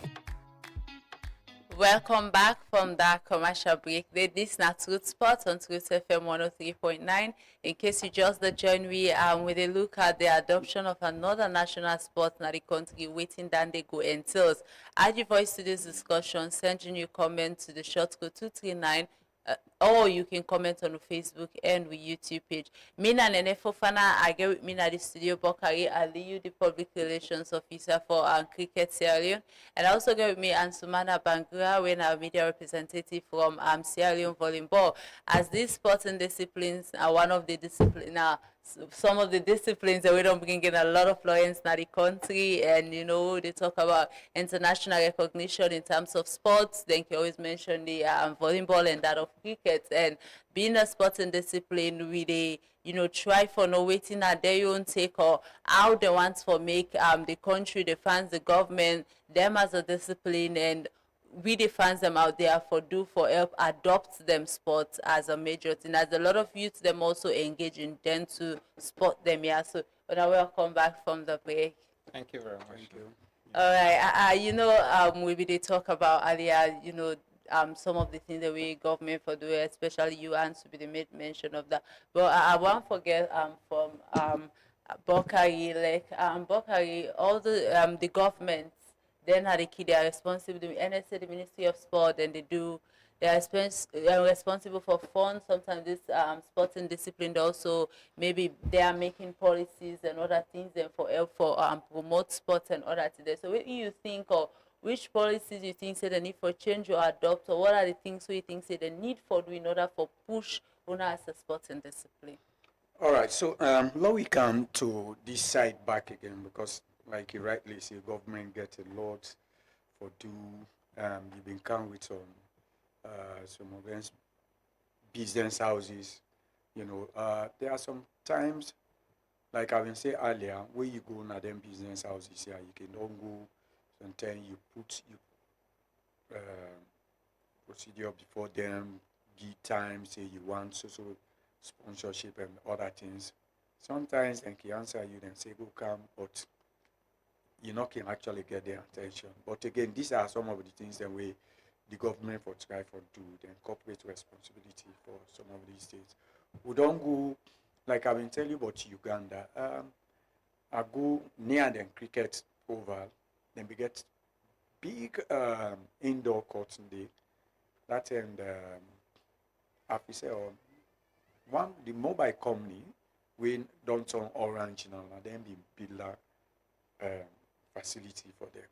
Welcome back from that commercial break. This is not Truth Spot on Truth FM 103.9. In case you just joined me, with a look at the adoption of another national sport in the country, waiting down they go entails. Add your voice to this discussion, send your new comment to the short code 239. Or you can comment on the Facebook and with YouTube page. Mina Nene Fofana, I get with me at the studio, Bokari Aliyu, the Public Relations Officer for Cricket Sierra Leone. And I also get with me Ansumana Bangura, when our media representative from Sierra Leone Volleyball. As these sporting disciplines are one of the disciplines, some of the disciplines that we don't bring in a lot of lawyers in the country, and they talk about international recognition in terms of sports. Then you always mention the volleyball and that of cricket. And being a sporting discipline, we try for no waiting at their own take or how they want to make the country, the fans, the government, them as a discipline, and we the fans them out there for help adopt them sports as a major thing. As a lot of youth them also engage in them to sport them. Yeah. So when I welcome back from the break. Thank you very much. Thank you. All right. We did talk about earlier, some of the things that we government for doing, especially you and to be the mention of that. But I won't forget from Bokari, Bokari, all the government. Then the kid, they are responsible, the NSA, the Ministry of Sport, and they are responsible for funds. Sometimes this sporting discipline also, maybe they are making policies and other things and for help for promote sports and other things. So what do you think, or which policies you think say the need for change or adopt, or what are the things you think say the need for do in order for push on as a sporting discipline? All right, so now we come to this side back again, because like you rightly say, government gets a lot for do. You've been come with some of them business houses. There are some times, like I was saying earlier, where you go na them business houses here, you can don't go. Sometimes you put your procedure before them, give time, say you want so sponsorship and other things. Sometimes they can answer you and say go come, but you can actually get their attention. But again, these are some of the things that the government for try for do, then corporate responsibility for some of these things. We don't go, like I've been telling you about Uganda, I go near them cricket oval, then we get big indoor courts in the that and officer one the mobile company we don't turn orange now and then be build facility for them.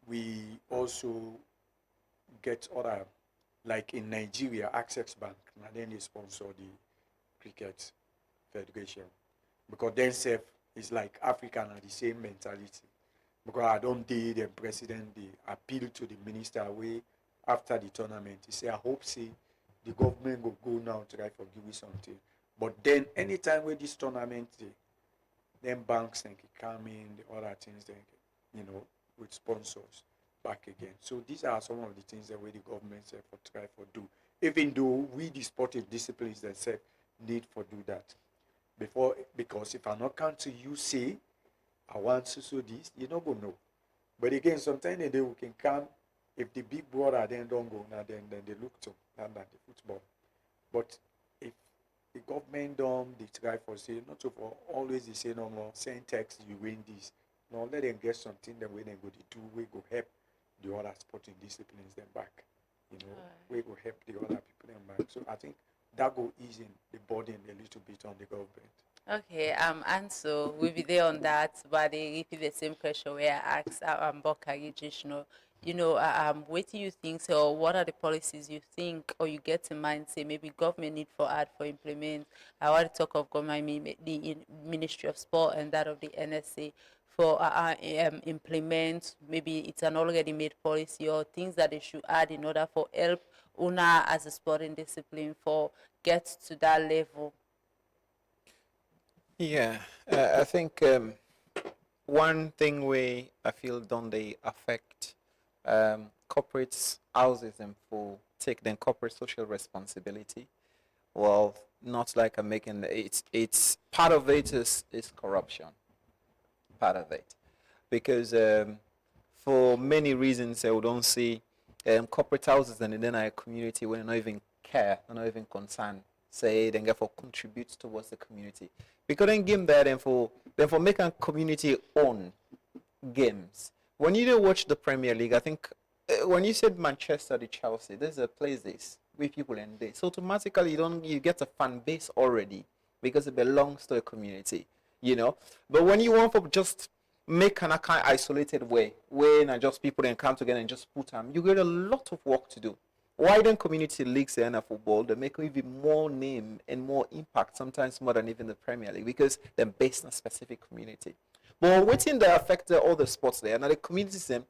We also get other, like in Nigeria, Access Bank, and then they sponsor the cricket federation. Because then self is like African and the same mentality. Because I don't did the president, they appeal to the minister way after the tournament. He say, I hope see the government will go now to try for give you something. But then anytime with this tournament, then banks then can come in, the other things then, with sponsors back again. So these are some of the things that the government said for try for do. Even though we the sporting disciplines that said need for do that. Because if I not come to you say, I want to do this, you not go know. But again, sometimes they can come, if the big brother then don't go, now then they look to that the football. But if the government don't, they try for say, not to for always they say no more, send text, you win this. No, let them get something that way they go to do, we go help the other sporting disciplines them back. We go help the other people them back. So I think that go easing the burden a little bit on the government. Okay, and so we'll be there on that, but they repeat the same question where I asked Bokari Jishno, what do you think, so what are the policies you think or you get in mind, say maybe government need for add for implement? I want to talk of government, the Ministry of Sport and that of the NSA for implement, maybe it's an already made policy or things that they should add in order for help UNA as a sporting discipline for get to that level. Yeah, I think one thing I feel don't they affect corporate houses and for take then corporate social responsibility. Well, not like I'm making it's part of it is corruption. Part of it, because for many reasons I don't see corporate houses and then our community when they not even care, they're not even concerned. Say then therefore contribute towards the community. Because then game there then for making community own games. When you do watch the Premier League, I think when you said Manchester to Chelsea, there's a place this with people in there. So automatically you get a fan base already because it belongs to a community, But when you want to just make an kind of isolated way, when just people then come together and just put them, you get a lot of work to do. Why then community leagues in football, they make even more name and more impact, sometimes more than even the Premier League, because they're based on a specific community. But waiting that affect all the sports there, now the communities then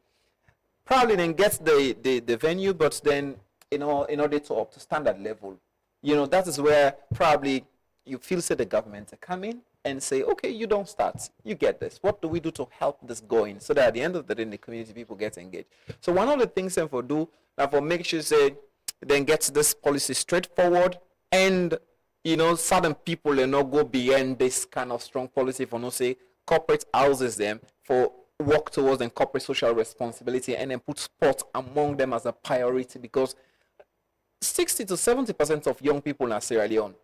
probably then get the venue, but then in order to up to standard level, that is where probably you feel say the government to come in and say, okay, you don't start, you get this. What do we do to help this going so that at the end of the day, the community people get engaged? So one of the things then for do now for make sure say then gets this policy straightforward and certain people not go beyond this kind of strong policy for no say corporate houses them for work towards and corporate social responsibility and then put sport among them as a priority because 60 to 70% of young people in Sierra Leone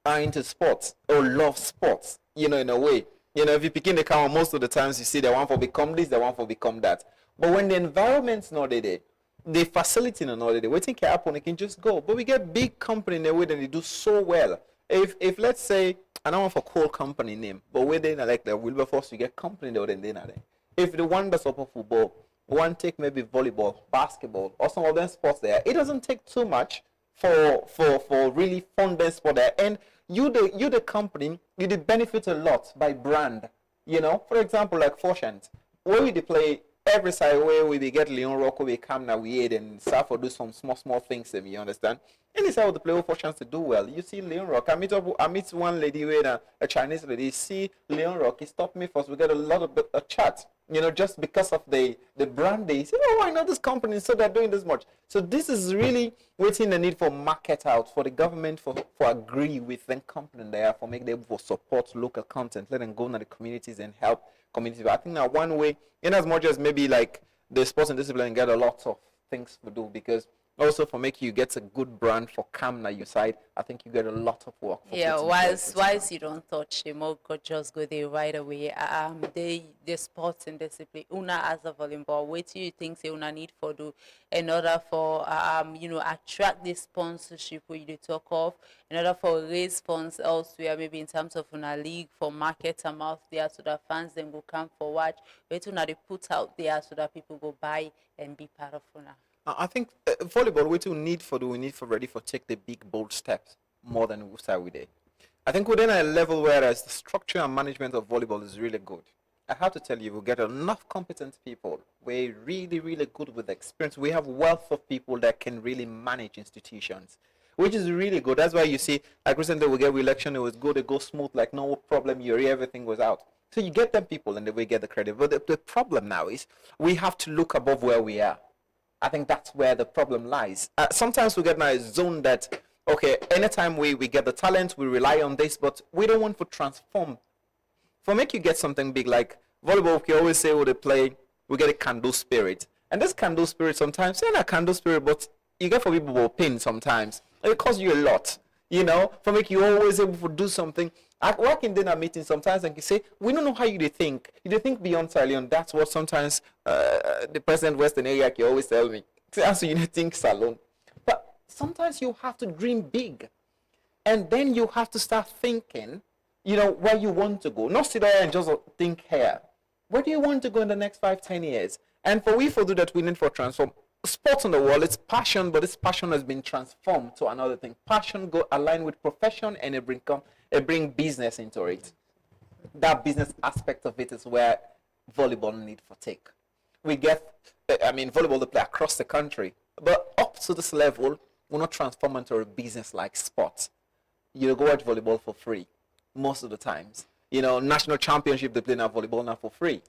are into sports or love sports, in a way. If you begin the count, most of the times you see they want to become this, they want to become that. But when the environment's not there, the facility not there, waiting can happen, it can just go. But we get big company in a way that they do so well. If let's say, I don't want for cool company name, but where they like the Wilberforce, you get company there, then they not there. If the one that's up for football, one take maybe volleyball, basketball, or some of them sports there, it doesn't take too much for really fund them sport there. And you the company, you did benefit a lot by brand. For example, like Forshant, where we play every side where we get Leon Rock, we come now we aid and start for do some small things, you understand? And it's how the play for chance to do well. You see Leon Rock. I meet one lady with a Chinese lady. See Leon Rock. He stopped me first. We get a lot of a chat. Just because of the brand. They say, oh, why not this company? So they're doing this much. So this is really waiting the need for market out for the government for agree with them company there for make them for support local content. Let them go into the communities and help communities. But I think now one way, in as much as maybe like the sports and discipline get a lot of things to do because. Also, for making you get a good brand for Camna your side, I think you get a lot of work. Yeah, whilst you don't touch them, or just go there right away. The sports and discipline, Una as a volleyball, what do you think say Una need for do in order for attract the sponsorship we you talk of, in order for raise funds elsewhere, maybe in terms of Una league for market them out there so that fans then go come for watch. What Una they put out there so that people go buy and be part of Una. I think volleyball, we need for take the big, bold steps more than we start with it. I think we're in a level whereas the structure and management of volleyball is really good. I have to tell you, we get enough competent people. We're really, really good with experience. We have wealth of people that can really manage institutions. which is really good. That's why you see, like recently we get re-election, it was good, it goes smooth, like no problem, everything was out. So you get them people and they will get the credit. But the problem now is we have to look above where we are. I think that's where the problem lies. Sometimes we get in a zone that, okay, anytime we get the talent, we rely on this, but we don't want to transform. For make you get something big, like volleyball, we always say when they play, we get a candle spirit. And this candle spirit sometimes, not a candle spirit, but you get for people who pain sometimes. It costs you a lot, for make you always able to do something. I work in dinner meetings sometimes and you say, we don't know how you think. You think beyond Sierra Leone. That's what sometimes the president Western area can always tell me. So you think salon. But sometimes you have to dream big. And then you have to start thinking, where you want to go. Not sit there and just think here. Where do you want to go in the next 5-10 years? And for do that, we need for transform. Sports in the world, it's passion, but this passion has been transformed to another thing. Passion go align with profession and it bring business into it. That business aspect of it is where volleyball need for take. We get, volleyball they play across the country, but up to this level, we're not transform into a business like sports. You go watch volleyball for free most of the times. National championship they play now volleyball now for free.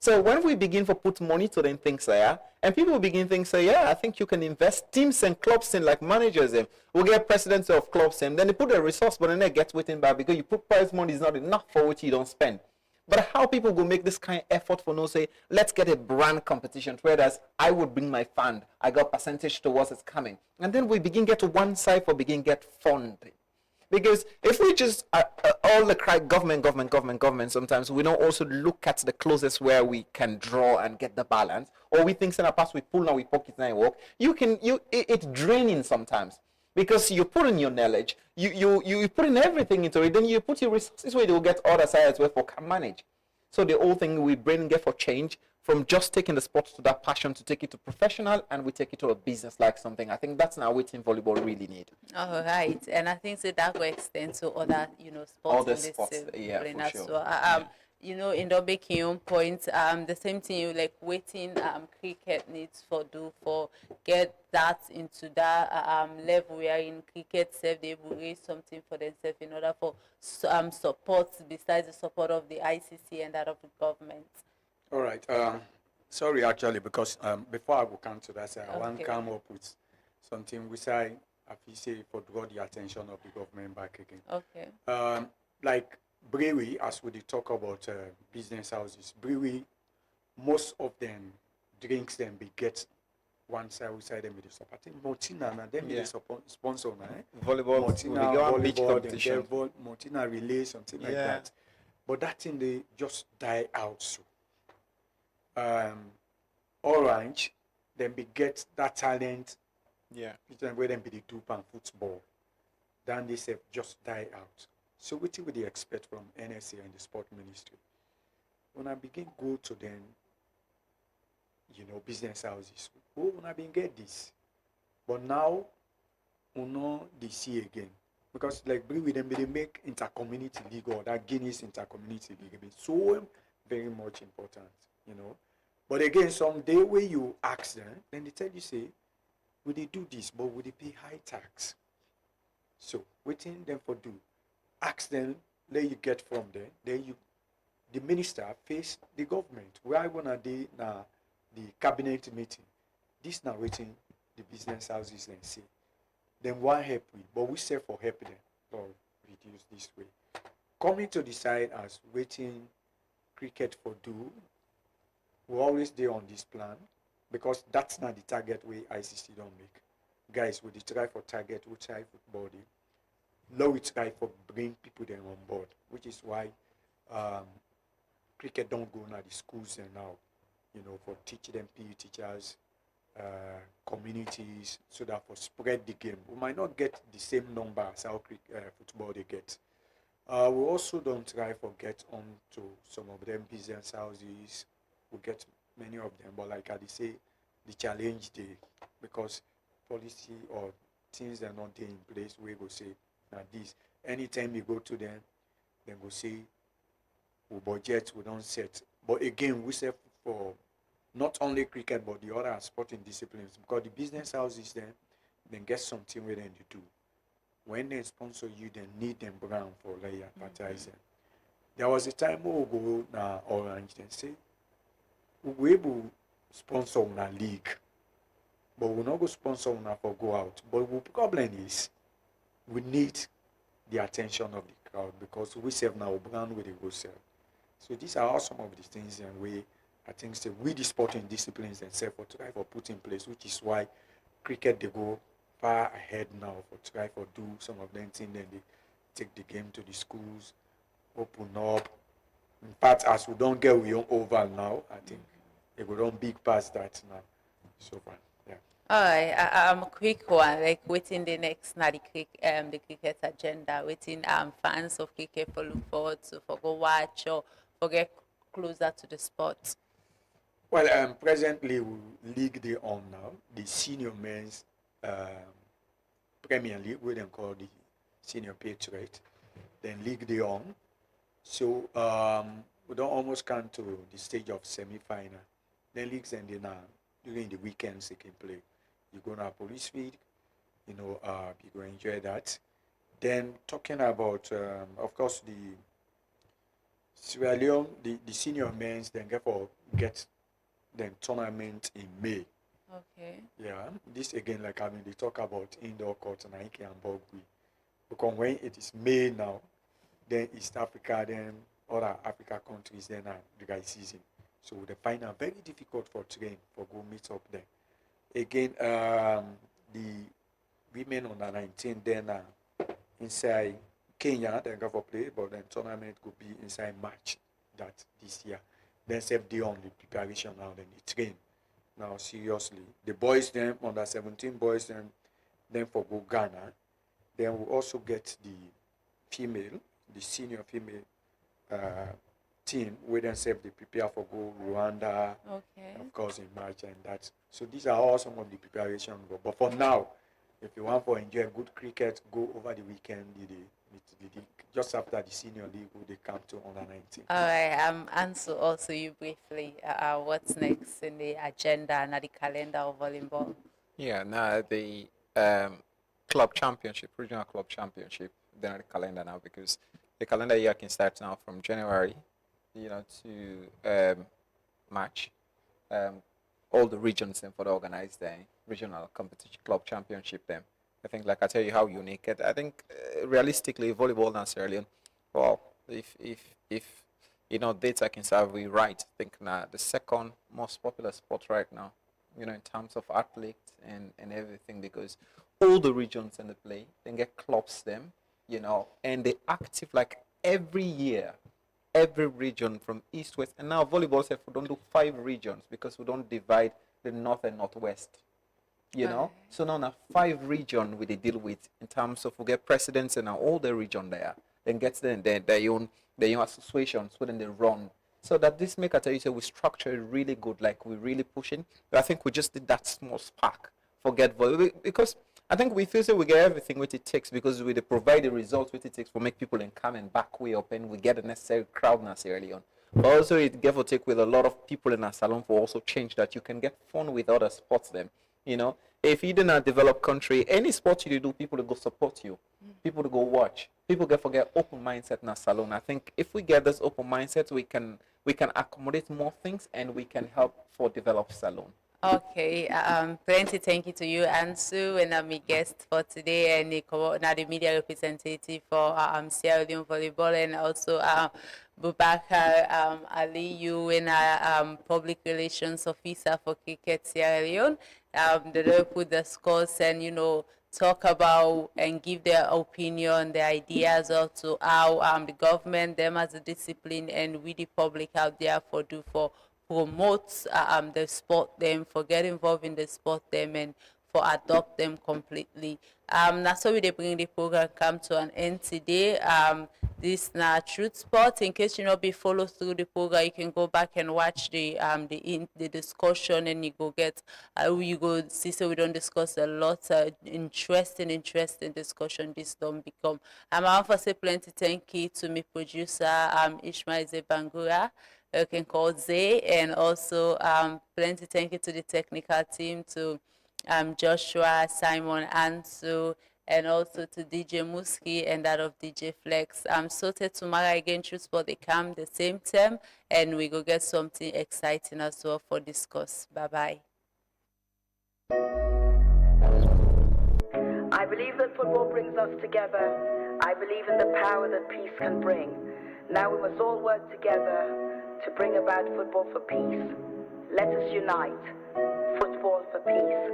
So when we begin to put money to them things there, and people begin to say, yeah, I think you can invest teams and clubs in like managers them. We'll get presidents of clubs and then they put a resource, but then they get waiting back because you put prize money is not enough for what you don't spend. But how people go make this kind of effort for say, let's get a brand competition, whereas I would bring my fund, I got percentage towards it's coming. And then we begin get to one side for begin get funding. Because if we just all the cry government, sometimes we don't also look at the closest where we can draw and get the balance, or we think in the past we pull now we pocket now work. It's draining sometimes because you put in your knowledge, you put in everything into it, then you put your resources where you will get other sides where for can manage. So the whole thing we bring get for change from just taking the sport to that passion to take it to professional and we take it to a business like something. I think that's now what team volleyball really need. All right, and I think so that will extend to other, sports. Other sports, yeah, for sure. So, in the making your own point, the same thing you like waiting cricket needs for get that into that level where in cricket self they will raise something for themselves in order for support besides the support of the ICC and that of the government. All right. Sorry, actually, because before I will come to that, I want to come up with something which I say for draw the attention of the government back again. Okay. Like brewery, as we talk about business houses, brewery, most of them drinks them be get one side them with the support. I think Mortina and then be the sponsor volleyball, Mortina, volleyball, Mortina relay, something like that. But that thing they just die out so. Orange, then we get that talent. Yeah. Where then be the 2-pound football. Then they say just die out. So what do they expect from NSA and the sport ministry? When I begin go to them, business houses. Oh, when I begin get this. But now, we know they see again. Because like bring with them, they make inter-community league or that Guinness inter-community league. It's so very much important, But again, some day where you ask them, then they tell you, say, will they do this, but will they pay high tax? So, waiting them for do. Ask them, let you get from there. Then the minister face the government. Why wanna they now the cabinet meeting? This now waiting the business houses and say. Then why help we? But we say for help them or reduce this way. Coming to decide as waiting cricket for do. We always there on this plan because that's not the target way ICC don't make. Guys, we try for target, we try football. Now we try for bring people then on board, which is why cricket don't go now the schools and now, for teach them PE teachers, communities, so that for spread the game. We might not get the same number as how football they get. We also don't try for get on to some of them business houses. We get many of them, but like I say, the challenge day because policy or things are not there in place. We go say now this. Anytime you go to them, then go say we budget, we don't set. But again, we say for not only cricket but the other sporting disciplines because the business houses then then get something where then you do. When they sponsor you, they need them brand for like advertising. There was a time we go na Orange and say we will sponsor una league, but we not go sponsor una for go out. But the problem is we need the attention of the crowd because we sell now brand where they go sell. So these are all some of the things and we I think say we the sporting disciplines themselves for try for put in place, which is why cricket they go far ahead now for try for do some of them things, then they take the game to the schools, open up. In fact, as we don't get we own oval now, I think they go on big past that now. So far, yeah. All right, a quick one, like within the next the cricket agenda, within fans of cricket for look forward to for go watch or for get closer to the sport. Well, presently we league they on now, the senior men's Premier League, we then call the Senior Patriot, then league they on. So we don't almost come to the stage of semi-final. Then leagues and then during the weekends they can play. You go to police field, you know, you go enjoy that. Then talking about, of course, the Sierra Leone, the senior men's then get the tournament in May. Okay. Yeah, this again, like I mean, they talk about indoor courts and Nike and Bogui. Because when it is May now, then East Africa, then other Africa countries, then the guy season. So they find it very difficult for train for go meet up there. Again, the women under 19 then inside Kenya, they go for play, but then tournament could be inside March that this year. Then save the only preparation now, then they train. Now seriously. The boys then, under 17 boys then for go Ghana. Then we also get the senior female team, we then save they prepare for go Rwanda, okay, of course in March and that. So these are all some of the preparation. But for now, if you want to enjoy good cricket, go over the weekend, just after the senior league, they come to under 19. All right, answer also you briefly. What's next in the agenda and the calendar of volleyball? Yeah, now the club championship, regional club championship, they're not the calendar now because the calendar year can start now from January, to March. All the regions then for the organized regional competition club championship then. I think, like I tell you, how unique it. I think realistically, volleyball now Sierra Leone. Well, if data can serve we right, I think now the second most popular sport right now, in terms of athletes and everything, because all the regions in the play, then get clubs them, and they active like every year, every region from east, west, and now volleyball said we don't do 5 regions because we don't divide the north and northwest. So now 5 region we they deal with in terms of we get presidents in all the region there, then gets their own associations within they run. So that this make I tell you, so we structure it really good, like we're really pushing. But I think we just did that small spark for get volleyball because I think we feel so we get everything what it takes because we provide the results what it takes for make people come and back way up and we get the necessary crowd now early on. But also it give or take with a lot of people in our salon for also change that you can get fun with other sports then. If you do not develop country, any sport you do, people will go support you. People will go watch. People forget open mindset in our salon. I think if we get this open mindset, we can accommodate more things and we can help for develop salon. Okay, plenty thank you to you, Ansu, and I'm a guest for today, and the media representative for Sierra Leone Volleyball, and also Bubakar Ali, you and public relations officer for Cricket Sierra Leone. They will discuss and talk about and give their opinion, their ideas also how the government, them as a discipline, and we the public out there for promote the sport them, for get involved in the sport them, and for adopt them completely. That's why we bring the program come to an end today. This now Truth Sport. In case you not be followed through the program, you can go back and watch the discussion, and you go see. So we don't discuss a lot interesting discussion. This don't become. I want to say plenty thank you to my producer Ishmael Zebangura. You can call Zay, and also plenty thank you to the technical team, to Joshua, Simon, Ansu, and also to DJ Muski and that of DJ Flex. I'm sorted tomorrow again through Sport the Camp the same time, and we go get something exciting as well for discuss. Bye-bye. I believe that football brings us together. I believe in the power that peace can bring. Now we must all work together to bring about football for peace. Let us unite. Football for peace.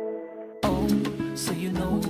So you know